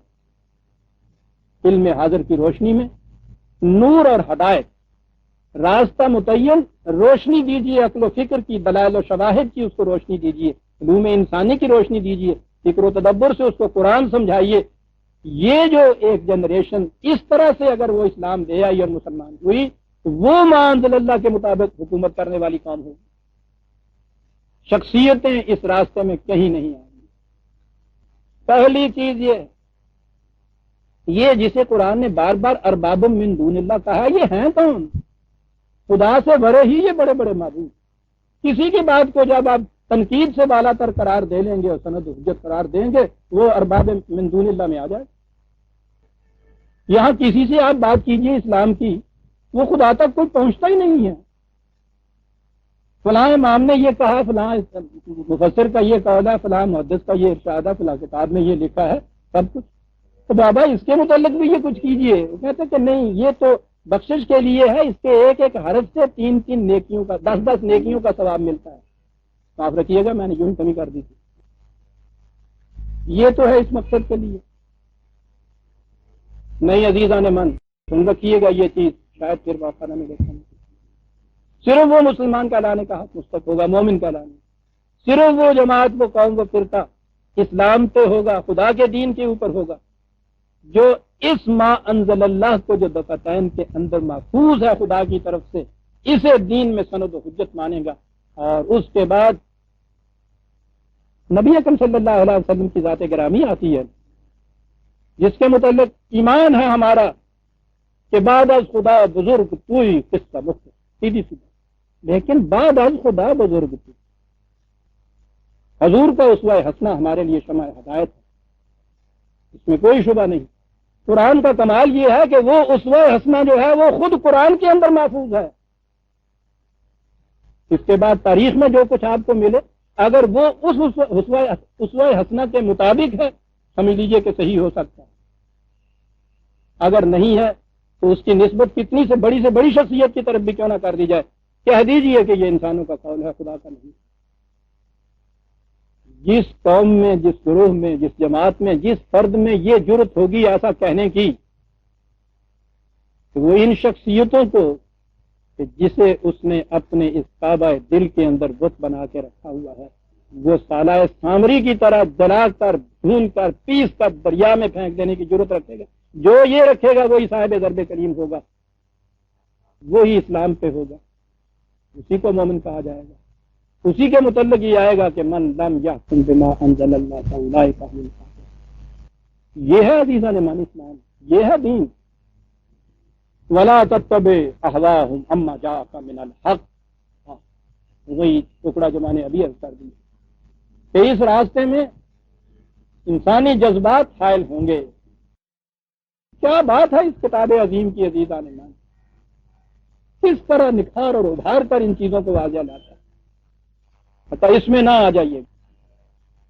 علم حاضر کی روشنی میں، نور اور ہدایت، راستہ متعین، روشنی دیجیے عقل و فکر کی، دلائل و شواہد کی اس کو روشنی دیجیے، علوم انسانی کی روشنی دیجیے، فکر و تدبر سے اس کو قرآن سمجھائیے۔ یہ جو ایک جنریشن اس طرح سے اگر وہ اسلام لے آئی اور مسلمان ہوئی تو وہ ما انزل اللہ کے مطابق حکومت کرنے والی قوم ہوگی، شخصیتیں اس راستے میں کہیں نہیں آئیں گی۔ پہلی چیز یہ جسے قرآن نے بار بار ارباب من دون اللہ کہا، یہ ہیں کون؟ خدا سے بھرے ہی یہ بڑے بڑے معبود، کسی کی بات کو جب آپ تنقید سے بالا تر قرار دے لیں گے اور سند و حجت قرار دیں گے، وہ ارباب من دون اللہ میں آ جائے۔ یہاں کسی سے آپ بات کیجئے اسلام کی، وہ خدا تک کوئی پہنچتا ہی نہیں ہے، فلاں امام نے یہ کہا، فلاں مفسر کا یہ قول ہے، فلاں محدث کا یہ ارشاد ہے، فلاں کتاب میں یہ لکھا ہے، سب کچھ، تو بابا اس کے متعلق بھی یہ کچھ کیجئے۔ وہ کہتے کہ نہیں، یہ تو بخشش کے لیے ہے، اس کے ایک ایک حرف سے 3 نیکیوں کا 10 نیکیوں کا ثواب ملتا ہے۔ معاف رکھیے گا، میں نے یوں کمی کر دی تھی، یہ تو ہے اس مقصد کے لیے۔ نہیں عزیزان من، سن رکھیے گا یہ چیز، شاید پھر واقعہ میں دیکھا نہیں، صرف وہ مسلمان کہلانے کا حق مستحق ہوگا، مومن کہلانے، صرف وہ جماعت، وہ قوم، وہ فرقہ اسلام پہ ہوگا، خدا کے دین کے اوپر ہوگا، جو اس ما انزل اللہ کو جو دفتین کے اندر محفوظ ہے خدا کی طرف سے، اسے دین میں سند و حجت مانے گا، اور اس کے بعد نبی اکرم صلی اللہ علیہ وسلم کی ذات گرامی آتی ہے، جس کے متعلق ایمان ہے ہمارا کہ بعد از خدا بزرگ تو ہی قصہ مختصر، سیدھی سیدھی، لیکن بعد از خدا بزرگ تو، حضور کا اسوہ حسنہ ہمارے لیے شمع ہدایت ہے، اس میں کوئی شبہ نہیں۔ قرآن کا کمال یہ ہے کہ وہ اسوہ حسنہ جو ہے وہ خود قرآن کے اندر محفوظ ہے، اس کے بعد تاریخ میں جو کچھ آپ کو ملے اگر وہ اس اسوہ حسنہ کے مطابق ہے سمجھ لیجئے کہ صحیح ہو سکتا ہے، اگر نہیں ہے تو اس کی نسبت کتنی سے بڑی شخصیت کی طرف بھی کیوں نہ کر دی جائے، کہہ دیجئے کہ یہ انسانوں کا قول ہے، خدا کا نہیں۔ جس قوم میں، جس گروہ میں، جس جماعت میں، جس فرد میں یہ جرت ہوگی ایسا کہنے کی، تو وہ ان شخصیتوں کو کہ جسے اس نے اپنے اس کعبہ دل کے اندر بت بنا کے رکھا ہوا ہے، وہ سالہ سامری کی طرح جلا کر بھون کر پیس کر دریا میں پھینک دینے کی جرت رکھے گا؟ جو یہ رکھے گا وہی صاحب ضرب کریم ہوگا، وہی اسلام پہ ہوگا، اسی کو مومن کہا جائے گا، اسی کے متعلق یہ آئے گا کہ من لم یحکم بما انزل اللہ فاولئک هم الکافرون۔ یہ ہے عزیزان ایمان اسلام، یہ ہے دین۔ ولا تتبع اهواهم عما جاءك من الحق، وہی ٹکڑا جو میں نے ابھی عرض کر دیا کہ اس راستے میں انسانی جذبات حائل ہوں گے۔ کیا بات ہے اس کتاب عظیم کی عزیزان ایمان، کس طرح نکھار اور ابھار کر ان چیزوں کو واضح لاتا ہے، حتیٰ اس میں نہ آ جائیے۔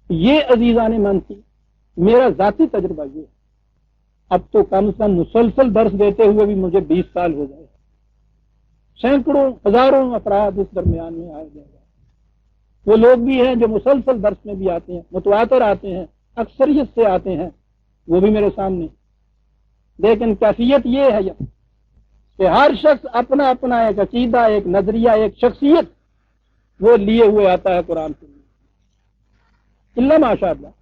یہ عزیزان ایمان کی میرا ذاتی تجربہ یہ ہے، اب تو کم سے کم مسلسل درس دیتے ہوئے بھی مجھے 20 سال ہو گئے، سینکڑوں ہزاروں افراد اس درمیان میں آئے گئے، وہ لوگ بھی ہیں جو مسلسل درس میں بھی آتے ہیں، متواتر آتے ہیں، اکثریت سے آتے ہیں، وہ بھی میرے سامنے، لیکن کیفیت یہ ہے کہ ہر شخص اپنا اپنا ایک عقیدہ، ایک نظریہ، ایک شخصیت وہ لیے ہوئے آتا ہے قرآن سے، اللہ ماشاء اللہ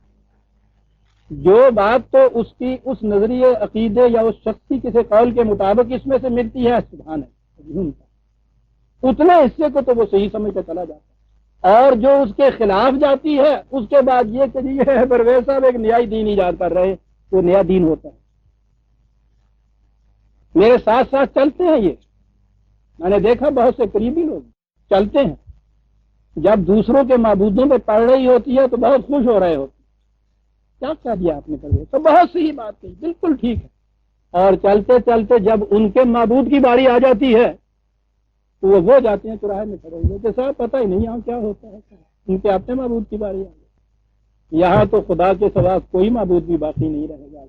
جو بات تو اس کی اس نظریے، عقیدے یا اس شخصی کسی قول کے مطابق اس میں سے ملتی ہے، سبحان ہے، اتنے حصے کو تو وہ صحیح سمجھ کے چلا جاتا ہے، اور جو اس کے خلاف جاتی ہے اس کے بعد یہ کہ یہ پرویز صاحب ایک نیا دین ایجاد کر رہے، وہ نیا دین ہوتا ہے۔ میرے ساتھ ساتھ چلتے ہیں، یہ میں نے دیکھا بہت سے قریبی لوگ چلتے ہیں، جب دوسروں کے معبودوں پہ پڑ رہی ہوتی ہے تو بہت خوش ہو رہے ہوتے، کیا کہہ دیا آپ نے پرویز، تو بہت صحیح بات کہی، بالکل ٹھیک ہے، اور چلتے چلتے جب ان کے معبود کی باری آ جاتی ہے تو وہ جاتے ہیں چوراہے میں کھڑے ہوئے کہ صاحب پتہ ہی نہیں یہاں کیا ہوتا ہے، ان کے اپنے معبود کی باری آ گئی، یہاں تو خدا کے سوا کوئی معبود بھی باقی نہیں رہے گا۔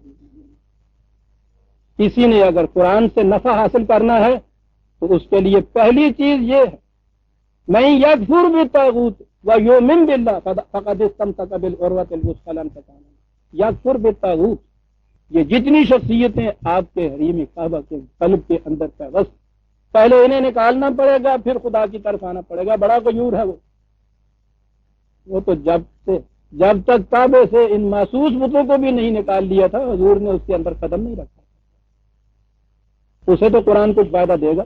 کسی نے اگر قرآن سے نفع حاصل کرنا ہے تو اس کے لیے پہلی چیز یہ ہے، میں یکفر بالطاغوت ویؤمن باللہ فقد استمسک بالعروۃ الوثقی لا انفصام۔ یکفر بالطاغوت، یہ جتنی شخصیتیں آپ کے حریم کعبہ کے قلب کے اندر پیوست، پہلے انہیں نکالنا پڑے گا، پھر خدا کی طرف آنا پڑے گا، بڑا غیور ہے وہ تو جب تک کعبے سے ان محسوس بتوں کو بھی نہیں نکال لیا تھا حضور نے اس کے اندر قدم نہیں رکھا، اسے تو قرآن کچھ فائدہ دے گا،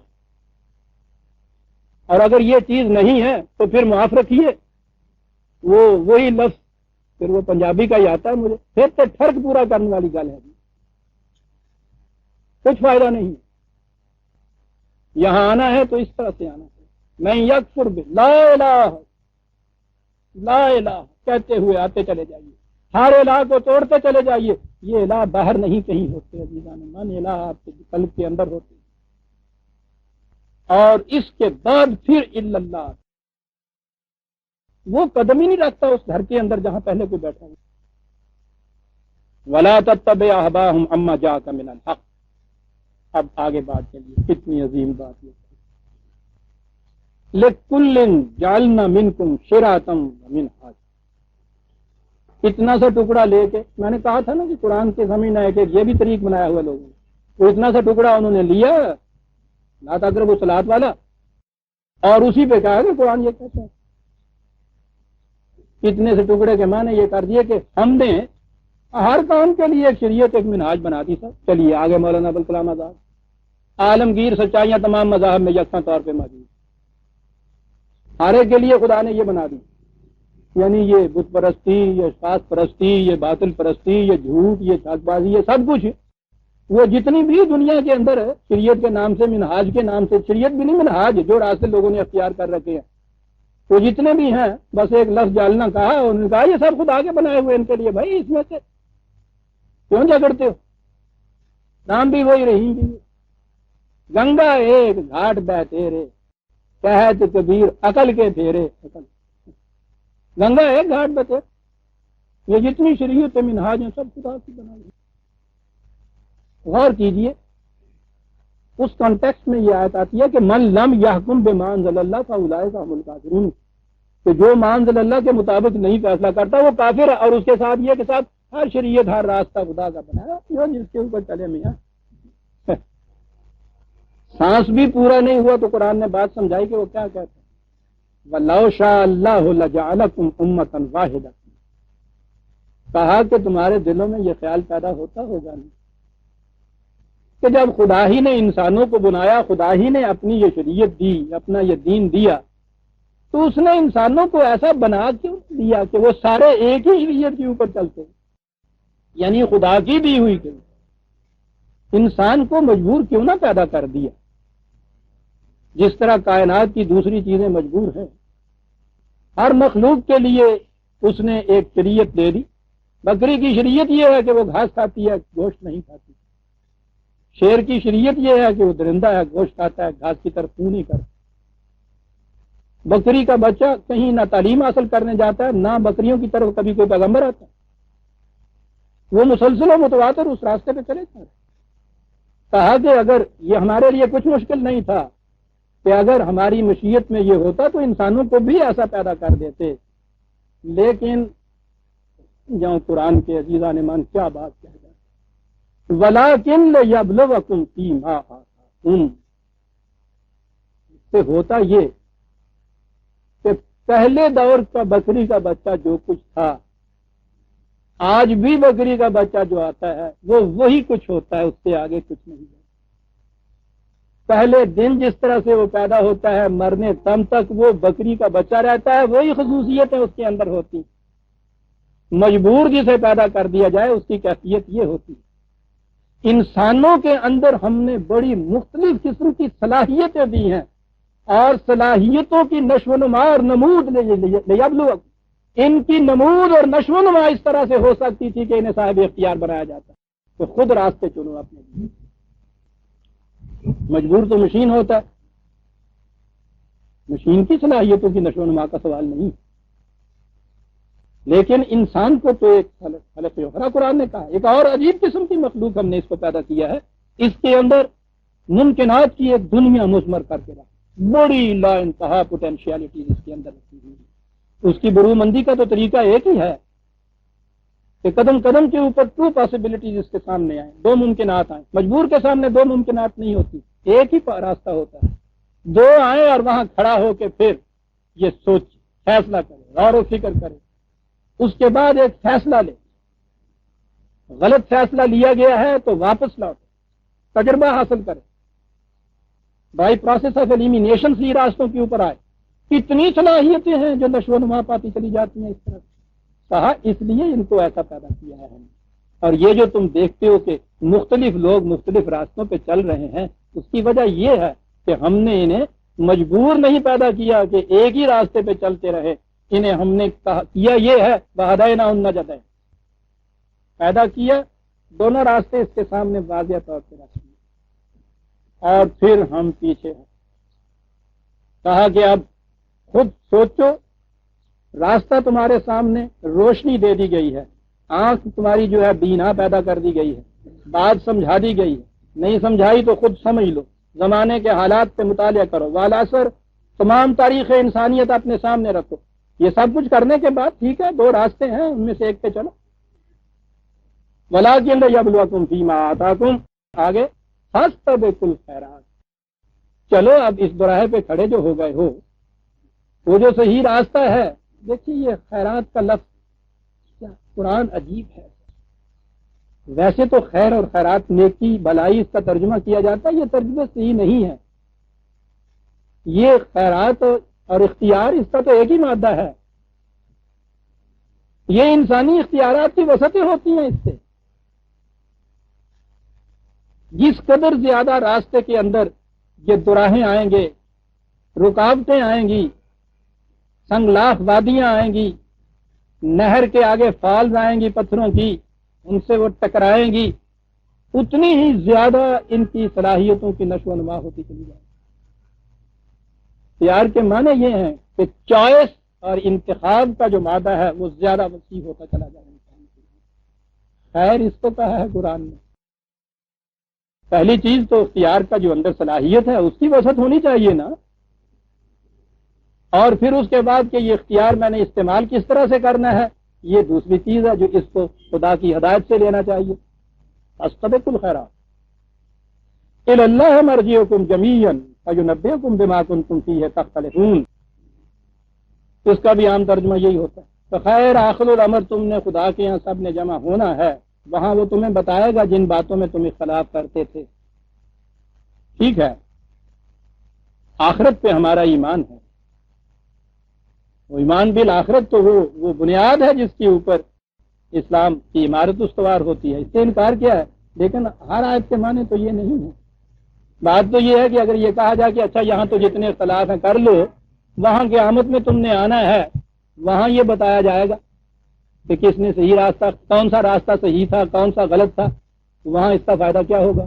اور اگر یہ چیز نہیں ہے تو پھر معاف رکھیے، وہی لفظ پھر وہ پنجابی کا ہی آتا ہے مجھے، پھر تو فرق پورا کرنے والی گل ہے، کچھ فائدہ نہیں، یہاں آنا ہے تو اس طرح سے آنا ہے، میں یکفر لا الہ لا الہ کہتے ہوئے آتے چلے جائیے، ہر الہ کو توڑتے چلے جائیے، یہ الہ باہر نہیں کہیں ہوتے عزیزان من، الہ آپ کے قلب کے اندر ہوتے، اور اس کے بعد پھر الا اللہ، وہ قدم ہی نہیں رکھتا اس گھر کے اندر جہاں پہلے کوئی بیٹھا ہوا۔ ولا تتبع اهواهم عما جاءك من الحق، اب آگے بات چلیے، کتنی عظیم بات ہے، لِكُلٍّ جَعَلْنَا مِنْكُمْ شِرْعَةً وَمِنْهَاجًا، اتنا سا ٹکڑا لے کے، میں نے کہا تھا نا کہ قرآن کے زمین ہے کہ یہ بھی طریق بنایا ہوا لوگوں نے، وہ اتنا سا ٹکڑا انہوں نے لیا لا تقربوا الصلاۃ والا، اور اسی پہ کہا کہ قرآن یہ کہتا ہے، اتنے سے ٹکڑے کے معنی یہ کر دیے کہ ہم نے ہر کام کے لیے ایک شریعت، ایک منہاج بنا دی سر۔ چلیے آگے، مولانا ابوالکلام آزاد، عالمگیر سچائیاں تمام مذاہب میں یکساں طور پہ موجود، ہر ایک کے لیے خدا نے یہ بنا دی، یعنی یہ بت پرستی، یہ اشخاص پرستی، یہ باطل پرستی، یہ جھوٹ، یہ ٹھگ بازی، یہ سب کچھ وہ جتنی بھی دنیا کے اندر شریعت کے نام سے، منہاج کے نام سے، شریعت بھی نہیں منہاج، جو راستے لوگوں نے اختیار کر رکھے ہیں، وہ جتنے بھی ہیں، بس ایک لفظ جالنا کہا، انہوں نے کہا یہ سب خدا کے بنائے ہوئے ان کے لیے، بھائی اس میں سے کیوں جھگڑتے ہو، نام بھی وہی رہیں گی، گنگا ایک گھاٹ بہ تیرے، کہت کبیر عقل کے پھیرے، گنگا ہے گھاٹ بتے، یہ جتنی شریعت منہاج ہیں سب خدا کی بنائی ہے۔ غور کیجئے اس کانٹیکسٹ میں یہ آیت آتی ہے کہ من لم یحکم بما انزل اللہ فاولئک هم الکافرون، کہ جو ما انزل اللہ کے مطابق نہیں فیصلہ کرتا وہ کافر ہے، اور اس کے ساتھ یہ کہ ساتھ ہر شریعت ہر راستہ خدا کا بنایا جو جس کے اوپر چلے میاں۔ سانس بھی پورا نہیں ہوا تو قرآن نے بات سمجھائی کہ وہ کیا کہتے ہیں، وَلَوْ شَاءَ اللَّهُ لَجَعَلَكُمْ أُمَّةً وَاحِدَةً، کہا کہ تمہارے دلوں میں یہ خیال پیدا ہوتا ہوگا نہیں کہ جب خدا ہی نے انسانوں کو بنایا، خدا ہی نے اپنی یہ شریعت دی، اپنا یہ دین دیا، تو اس نے انسانوں کو ایسا بنا کیوں دیا کہ وہ سارے ایک ہی شریعت کے اوپر چلتے ہیں، یعنی خدا کی دی ہوئی کہ انسان کو مجبور کیوں نہ پیدا کر دیا، جس طرح کائنات کی دوسری چیزیں مجبور ہیں۔ ہر مخلوق کے لیے اس نے ایک شریعت دے دی۔ بکری کی شریعت یہ ہے کہ وہ گھاس کھاتی ہے، گوشت نہیں کھاتی۔ شیر کی شریعت یہ ہے کہ وہ درندہ ہے، گوشت کھاتا ہے، گھاس کی طرف منہ نہیں کرتا۔ بکری کا بچہ کہیں نہ تعلیم حاصل کرنے جاتا ہے، نہ بکریوں کی طرف کبھی کوئی پیغمبر آتا ہے، وہ مسلسل و متواتر اس راستے پہ چلے جا رہے۔ کہا کہ اگر یہ ہمارے لیے کچھ مشکل نہیں تھا کہ اگر ہماری مشیت میں یہ ہوتا تو انسانوں کو بھی ایسا پیدا کر دیتے، لیکن جاؤ قرآن کے عزیزان ایمان کیا بات کہہ رہے ہیں، وَلَٰكِن لِيَبْلُوَكُمْ فِيمَا آتَاكُمْ، اس سے ہوتا یہ کہ پہلے دور کا بکری کا بچہ جو کچھ تھا، آج بھی بکری کا بچہ جو آتا ہے وہ وہی کچھ ہوتا ہے، اس سے آگے کچھ نہیں ہے۔ پہلے دن جس طرح سے وہ پیدا ہوتا ہے، مرنے دم تک وہ بکری کا بچہ رہتا ہے، وہی خصوصیتیں اس کے اندر ہوتی۔ مجبور جسے پیدا کر دیا جائے اس کی کیفیت یہ ہوتی۔ انسانوں کے اندر ہم نے بڑی مختلف قسم کی صلاحیتیں دی ہیں، اور صلاحیتوں کی نشو و نما اور نمود لیبلوکم، ان کی نمود اور نشو و نما اس طرح سے ہو سکتی تھی کہ انہیں صاحب اختیار بنایا جاتا، تو خود راستے چنو اپنے لیے۔ مجبور تو مشین ہوتا ہے، مشین کی صلاحیتوں کی نشو و نما کا سوال نہیں، لیکن انسان کو تو ایک خلق اخرى قرآن نے کہا، ایک اور عجیب قسم کی مخلوق ہم نے اس کو پیدا کیا ہے، اس کے اندر ممکنات کی ایک دنیا مضمر کر کے رکھا، بڑی لا انتہا پوٹینشیلٹیز اس کے اندر رکھی ہوئی ہے۔ اس کی برومندی کا تو طریقہ ایک ہی ہے کہ قدم قدم کے اوپر 2 پاسبلٹیز اس کے سامنے آئیں، 2 ممکنات آئیں۔ مجبور کے سامنے 2 ممکنات نہیں ہوتی، ایک ہی راستہ ہوتا ہے۔ 2 آئیں اور وہاں کھڑا ہو کے پھر یہ سوچ فیصلہ کرے، غور و فکر کرے، اس کے بعد ایک فیصلہ لے۔ غلط فیصلہ لیا گیا ہے تو واپس لوٹے، تجربہ حاصل کرے، بائی پروسیس آف ایلیمینیشن سی راستوں کے اوپر آئے۔ کتنی صلاحیتیں ہیں جو نشو و نما پاتی چلی جاتی ہیں اس طرح۔ کہا اس لیے ان کو ایسا پیدا کیا ہے ہم نے، اور یہ جو تم دیکھتے ہو کہ مختلف لوگ مختلف راستوں پہ چل رہے ہیں، اس کی وجہ یہ ہے کہ ہم نے انہیں مجبور نہیں پیدا کیا کہ ایک ہی راستے پہ چلتے رہے، انہیں ہم نے کیا یہ ہے وَهَدَيْنَاهُ النَّجْدَيْنِ، پیدا کیا، دونوں راستے اس کے سامنے واضح طور پہ رکھ دیے، اور پھر ہم پیچھے ہیں۔ کہا کہ اب خود سوچو، راستہ تمہارے سامنے، روشنی دے دی گئی ہے، آنکھ تمہاری جو ہے بینا پیدا کر دی گئی ہے، بات سمجھا دی گئی ہے، نہیں سمجھائی تو خود سمجھ لو، زمانے کے حالات پہ مطالعہ کرو، والعصر، تمام تاریخ انسانیت اپنے سامنے رکھو۔ یہ سب کچھ کرنے کے بعد ٹھیک ہے 2 راستے ہیں، ان میں سے ایک پہ چلو۔ وَلَٰكِن لِيَبْلُوَكُمْ فِيمَا آتَاكُمْ، آگے فَاسْتَبِقُوا الْخَيْرَاتِ، چلو اب اس براہ پہ کھڑے جو ہو گئے ہو، وہ جو صحیح راستہ ہے۔ دیکھیے یہ خیرات کا لفظ کیا قرآن عجیب ہے، ویسے تو خیر اور خیرات نیکی بھلائی اس کا ترجمہ کیا جاتا ہے، یہ ترجمہ صحیح نہیں ہے۔ یہ خیرات اور اختیار اس کا تو ایک ہی مادہ ہے، یہ انسانی اختیارات کی وسعتیں ہوتی ہیں اس سے۔ جس قدر زیادہ راستے کے اندر یہ دوراہیں آئیں گے، رکاوٹیں آئیں گی، سنگلاخ وادیاں آئیں گی، نہر کے آگے فالز آئیں گی پتھروں کی، ان سے وہ ٹکرائیں گی، اتنی ہی زیادہ ان کی صلاحیتوں کی نشو و نما ہوتی چلی جائے۔ اختیار کے معنی یہ ہیں کہ چوائس اور انتخاب کا جو مادہ ہے وہ زیادہ وسیع ہوتا چلا جائے انسان کے لیے۔ خیر اس کو کہا ہے قرآن نے۔ پہلی چیز تو اختیار کا جو اندر صلاحیت ہے اس کی وسعت ہونی چاہیے نا، اور پھر اس کے بعد کہ یہ اختیار میں نے استعمال کس طرح سے کرنا ہے یہ دوسری چیز ہے جو اس کو خدا کی ہدایت سے لینا چاہیے۔ فاستبقوا الخیرات الی اللہ مرجعکم جمیعا فینبئکم بما کنتم فیہ تختلفون، اس کا بھی عام ترجمہ یہی ہوتا ہے۔ تو خیر آخر الامر تم نے خدا کے یہاں سب نے جمع ہونا ہے، وہاں وہ تمہیں بتائے گا جن باتوں میں تم اختلاف کرتے تھے۔ ٹھیک ہے، آخرت پہ ہمارا ایمان ہے، وہ ایمان بالآخرت تو وہ بنیاد ہے جس کے اوپر اسلام کی عمارت استوار ہوتی ہے، اس سے انکار کیا ہے؟ لیکن ہر آیت کے معنی تو یہ نہیں ہے۔ بات تو یہ ہے کہ اگر یہ کہا جائے کہ اچھا یہاں تو جتنے اختلاف ہیں کر لو، وہاں قیامت میں تم نے آنا ہے، وہاں یہ بتایا جائے گا کہ کس نے صحیح راستہ، کون سا راستہ صحیح تھا کون سا غلط تھا، وہاں اس کا فائدہ کیا ہوگا؟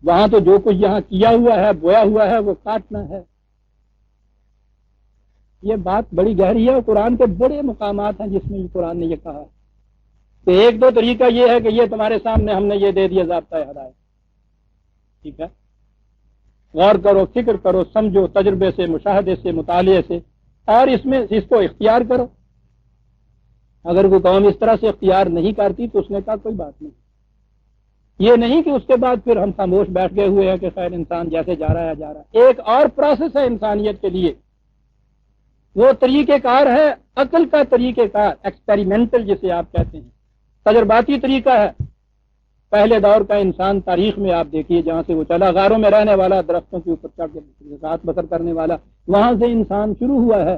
وہاں تو جو کچھ یہاں کیا ہوا ہے بویا ہوا ہے وہ کاٹنا ہے۔ یہ بات بڑی گہری ہے اور قرآن کے بڑے مقامات ہیں جس میں قرآن نے یہ کہا کہ ایک دو طریقہ یہ ہے کہ یہ تمہارے سامنے ہم نے یہ دے دیا ضابطہ ہدایت، ٹھیک ہے، غور کرو، فکر کرو، سمجھو، تجربے سے، مشاہدے سے، مطالعے سے، اور اس میں اس کو اختیار کرو۔ اگر کوئی قوم اس طرح سے اختیار نہیں کرتی تو اس نے کہا کوئی بات نہیں، یہ نہیں کہ اس کے بعد پھر ہم خاموش بیٹھ گئے ہوئے ہیں کہ خیر انسان جیسے جا رہا ہے جا رہا ہے۔ ایک اور پروسیس ہے انسانیت کے لیے، وہ طریقہ کار ہے عقل کا طریقہ کار، ایکسپیریمنٹل جسے آپ کہتے ہیں، تجرباتی طریقہ ہے۔ پہلے دور کا انسان تاریخ میں آپ دیکھیے جہاں سے وہ چلا، غاروں میں رہنے والا، درختوں کے اوپر چڑھ کے رات بسر کرنے والا، وہاں سے انسان شروع ہوا ہے۔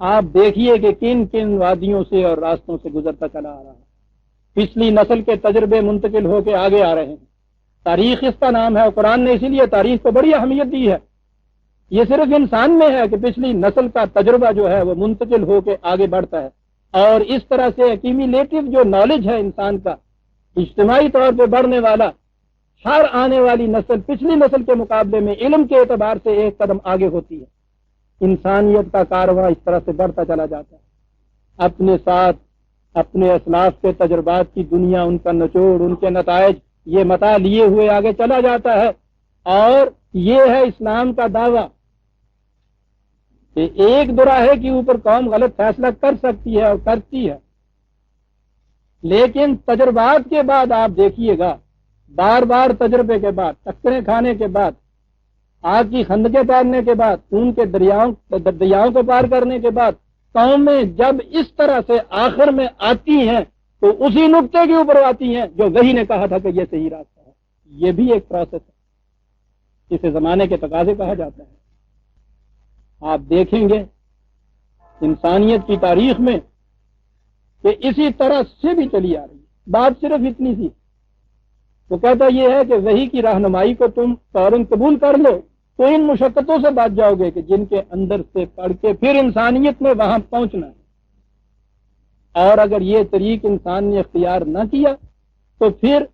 آپ دیکھیے کہ کن کن وادیوں سے اور راستوں سے گزرتا چلا آ رہا ہے، پچھلی نسل کے تجربے منتقل ہو کے آگے آ رہے ہیں۔ تاریخ اس کا نام ہے اور قرآن نے اسی لیے تاریخ کو بڑی اہمیت دی ہے۔ یہ صرف انسان میں ہے کہ پچھلی نسل کا تجربہ جو ہے وہ منتقل ہو کے آگے بڑھتا ہے، اور اس طرح سے ایکیومولیٹو جو نالج ہے انسان کا اجتماعی طور پہ بڑھنے والا، ہر آنے والی نسل پچھلی نسل کے مقابلے میں علم کے اعتبار سے ایک قدم آگے ہوتی ہے۔ انسانیت کا کارواں اس طرح سے بڑھتا چلا جاتا ہے، اپنے ساتھ اپنے اسلاف کے تجربات کی دنیا، ان کا نچوڑ، ان کے نتائج، یہ متاع لیے ہوئے آگے چلا جاتا ہے۔ اور یہ ہے اسلام کا دعویٰ کہ ایک دوراہے کے اوپر قوم غلط فیصلہ کر سکتی ہے اور کرتی ہے، لیکن تجربات کے بعد آپ دیکھیے گا، بار بار تجربے کے بعد، ٹکریں کھانے کے بعد، آگ کی خندقیں تارنے کے بعد، خون کے دریاؤں کو پار کرنے کے بعد، قومیں جب اس طرح سے آخر میں آتی ہیں تو اسی نقطے کے اوپر آتی ہیں جو وہی نے کہا تھا کہ یہ صحیح راستہ ہے۔ یہ بھی ایک پروسیس ہے، اسے زمانے کے تقاضے کہا جاتا ہے۔ آپ دیکھیں گے انسانیت کی تاریخ میں کہ اسی طرح سے بھی چلی آ رہی ہے۔ بات صرف اتنی سی، وہ کہتا یہ ہے کہ وحی کی رہنمائی کو تم فوراً قبول کر لو تو ان مشقتوں سے بچ جاؤ گے کہ جن کے اندر سے پڑھ کے پھر انسانیت میں وہاں پہنچنا ہے۔ اور اگر یہ طریق انسان نے اختیار نہ کیا تو پھر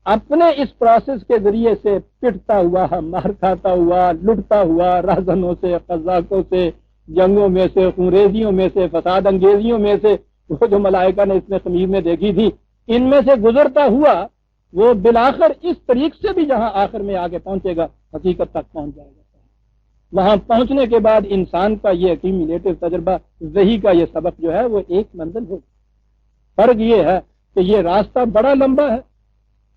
اپنے اس پروسیس کے ذریعے سے پٹتا ہوا، مار کھاتا ہوا، لٹتا ہوا، رہزنوں سے، قذاقوں سے، جنگوں میں سے، خونریزیوں میں سے، فساد انگیزیوں میں سے، وہ جو ملائکہ نے اس میں خمیر میں دیکھی تھی، ان میں سے گزرتا ہوا وہ بالآخر اس طریق سے بھی جہاں آخر میں آگے پہنچے گا حقیقت تک پہنچ جائے گا۔ وہاں پہنچنے کے بعد انسان کا یہ ایکیومولیٹو تجربہ، وحی کا یہ سبق جو ہے وہ ایک منزل ہوگا۔ فرق یہ ہے کہ یہ راستہ بڑا لمبا ہے،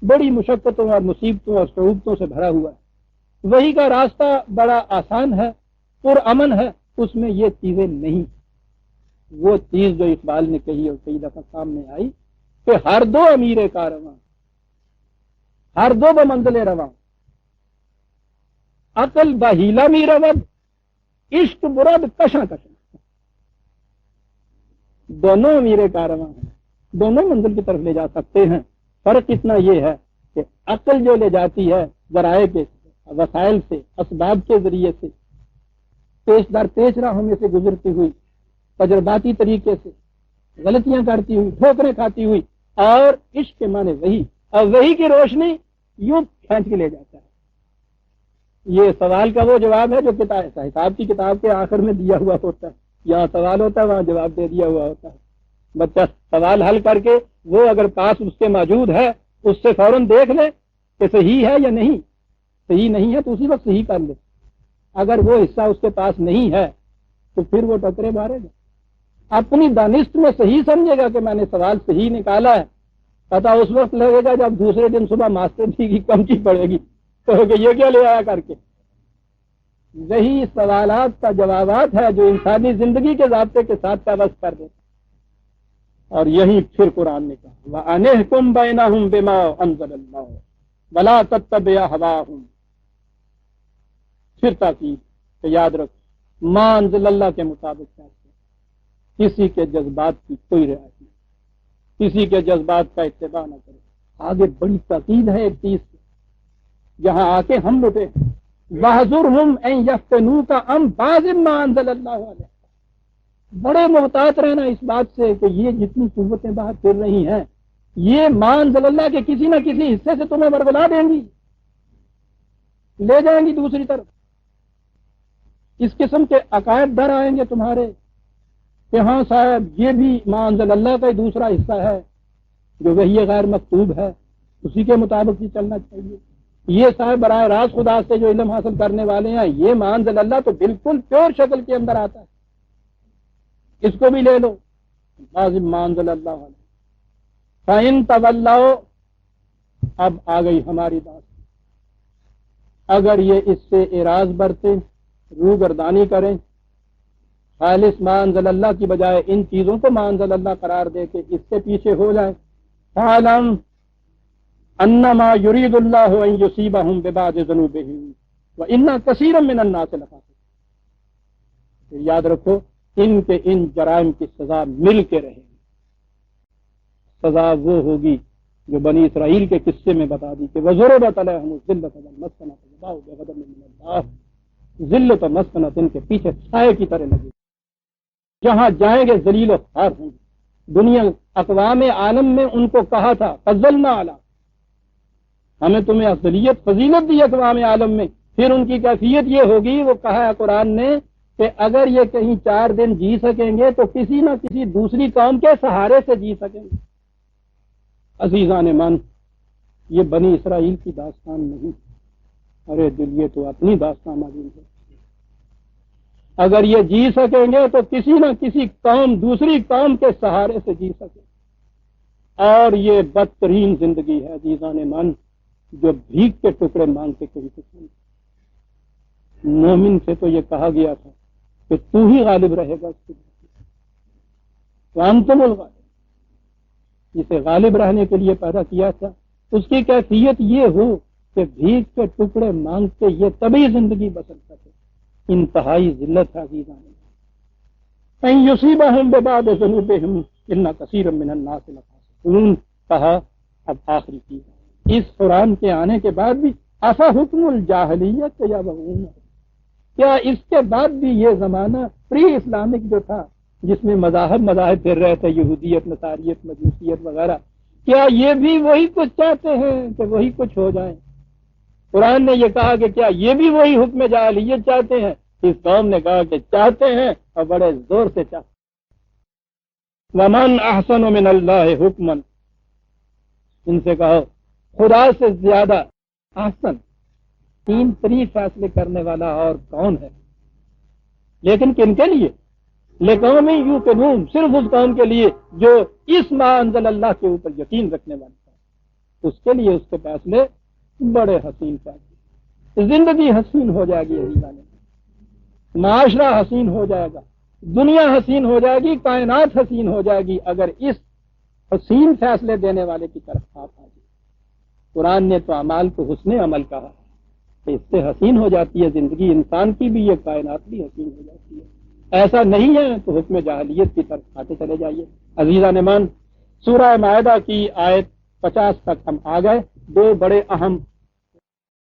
بڑی مشقتوں اور مصیبتوں اور صعوبتوں سے بھرا ہوا ہے۔ وحی کا راستہ بڑا آسان ہے، پرامن ہے، اس میں یہ چیزیں نہیں۔ وہ چیز جو اقبال نے کہی اور کئی دفعہ سامنے آئی کہ ہر دو امیر کارواں، ہر دو بمنزل رواں، عقل بہیلا می رود، عشق برد کشاں کشاں، دونوں امیر کارواں ہیں، دونوں منزل کی طرف لے جا سکتے ہیں۔ فرق اتنا یہ ہے کہ عقل جو لے جاتی ہے ذرائع کے وسائل سے، اسباب کے ذریعے سے، پیش در پیش راہوں میں سے گزرتی ہوئی، تجرباتی طریقے سے غلطیاں کرتی ہوئی، ٹھوکریں کھاتی ہوئی، اور عشق کے معنی وہی، اور وہی کی روشنی یوں کھینچ کے لے جاتا ہے۔ یہ سوال کا وہ جواب ہے جو حساب کی کتاب کے آخر میں دیا ہوا ہوتا ہے. یہاں سوال ہوتا ہے، وہاں جواب دے دیا ہوا ہوتا ہے. بچہ سوال حل کر کے وہ اگر پاس اس کے موجود ہے اس سے فوراً دیکھ لے کہ صحیح ہے یا نہیں. صحیح نہیں ہے تو اسی وقت صحیح کر لے. اگر وہ حصہ اس کے پاس نہیں ہے تو پھر وہ ٹکرے مارے گا. اپنی دانست میں صحیح سمجھے گا کہ میں نے سوال صحیح نکالا ہے. پتہ اس وقت لگے گا جب دوسرے دن صبح ماسٹر جی کی کمچی پڑے گی تو کہ یہ کیا لے آیا کر کے. یہی سوالات کا جوابات ہے جو انسانی زندگی کے ضابطے کے ساتھ پیوست کر دیتا. اور یہی پھر قرآن نے کہا وَأَنِحْكُمْ بَيْنَهُمْ بِمَا أَنزَلَ اللَّهُ وَلَا تَتَّبِعْ هَوَاهُمْ. پھر تاکید کہ یاد رکھ ما انزل اللہ کے مطابق فیصلہ، کسی کے جذبات کی کوئی رعایت نہیں، کسی کے جذبات کا اتباع نہ کرے. آگے بڑی تاکید ہے ایک چیز سے جہاں آ کے ہم لٹے وَاحْذُرْهُمْ أَن يَفْتِنُوكَ عَن بَعْضِ مَا أَنزَلَ اللَّهُ عَلَيْكَ. بڑے محتاط رہنا اس بات سے کہ یہ جتنی قوتیں باہر پھر رہی ہیں یہ ما انزل اللہ کے کسی نہ کسی حصے سے تمہیں برگلا دیں گی، لے جائیں گی دوسری طرف. اس قسم کے عقائد ڈر آئیں گے تمہارے کہ ہاں صاحب یہ بھی ما انزل اللہ کا ہی دوسرا حصہ ہے جو وحی غیر مکتوب ہے، اسی کے مطابق ہی چلنا چاہیے. یہ صاحب براہ راست خدا سے جو علم حاصل کرنے والے ہیں یہ ما انزل اللہ تو بالکل پیور شکل کے اندر آتا ہے، اس کو بھی لے لو. لازم ما انزل اللہ علیہ. فَإِن تَوَلَّوْا، اب آ گئی ہماری بات. اگر یہ اس سے اعراض برتے، روگردانی کریں، خالص ما انزل اللہ کی بجائے ان چیزوں کو ما انزل اللہ قرار دے کے اس سے پیچھے ہو جائیں، فَعْلَمْ أَنَّمَا يُرِيدُ اللَّهُ أَن يُصِيبَهُم بِبَعْضِ ذُنُوبِهِمْ وَإِنَّ كَثِيرًا مِّنَ النَّاسِ لَخَاطِئُونَ. یاد رکھو ان کے ان جرائم کی سزا مل کے رہے گی. سزا وہ ہوگی جو بنی اسرائیل کے قصے میں بتا دی کہ وَضُرِبَتْ عَلَيْهِمُ الذِّلَّةُ وَالْمَسْكَنَةُ وَبَاءُوا بِغَضَبٍ مِّنَ اللَّهِ. ذلت و مسکنت ان کے پیچھے سائے کی طرح لگے، جہاں جائیں گے ذلیل و خوار ہوں گے. دنیا اقوام عالم میں ان کو کہا تھا فضلنا علی، ہمیں تمہیں افضلیت فضیلت دی اقوام عالم میں. پھر ان کی کیفیت یہ ہوگی، وہ کہا ہے قرآن نے کہ اگر یہ کہیں 4 دن جی سکیں گے تو کسی نہ کسی دوسری قوم کے سہارے سے جی سکیں گے. عزیزان من، یہ بنی اسرائیل کی داستان نہیں، ارے دل یہ تو اپنی داستان معلوم ہے. اگر یہ جی سکیں گے تو کسی نہ کسی قوم دوسری قوم کے سہارے سے جی سکے. اور یہ بدترین زندگی ہے عزیزان من جو بھیک کے ٹکڑے مانگ کے کہیں کچھ نہیں. مومن سے تو یہ کہا گیا تھا کہ تو ہی غالب رہے گا، وانتم الغالب. جسے غالب رہنے کے لیے پیدا کیا تھا اس کی کیفیت یہ ہو کہ بھیک کے ٹکڑے مانگ کے یہ تبھی زندگی بسر سکے. انتہائی ذلت ہے عزیزان. ان یصیبہم ببعض ذنوبہم ان کثیرا من الناس لخاطئون. کہا اب آخری چیز اس قرآن کے آنے کے بعد بھی افا حکم الجاہلیت یبغون، کیا اس کے بعد بھی یہ زمانہ پری اسلامک جو تھا جس میں مذاہب پھر رہے تھے، یہودیت، نصاریت، مجوسیت وغیرہ، کیا یہ بھی وہی کچھ چاہتے ہیں کہ وہی کچھ ہو جائیں؟ قرآن نے یہ کہا کہ کیا یہ بھی وہی حکم جاہلیت چاہتے ہیں؟ اس قوم نے کہا کہ چاہتے ہیں اور بڑے زور سے چاہتے ہیں. ومن احسن من اللہ حکما، ان سے کہو خدا سے زیادہ احسن 3 فیصلے کرنے والا اور کون ہے؟ لیکن کن کے لیے؟ لقوم یوقنون، صرف اس قوم کے لیے جو اس ما انزل اللہ کے اوپر یقین رکھنے والی ہے. اس کے لیے اس کے فیصلے بڑے حسین فیصلے. زندگی حسین ہو جائے گی، یہی جانے معاشرہ حسین ہو جائے گا، دنیا حسین ہو جائے گی، کائنات حسین ہو جائے گی اگر اس حسین فیصلے دینے والے کی طرف آپ آ جائیں. قرآن نے تو اعمال کو حسن عمل کہا کہ اس سے حسین ہو جاتی ہے زندگی انسان کی بھی، یہ کائنات بھی حسین ہو جاتی ہے. ایسا نہیں ہے تو حکم جاہلیت کی طرف آتے چلے جائیے. عزیزان من، سورہ مائدہ کی آیت 50 تک ہم آ گئے. 2 بڑے اہم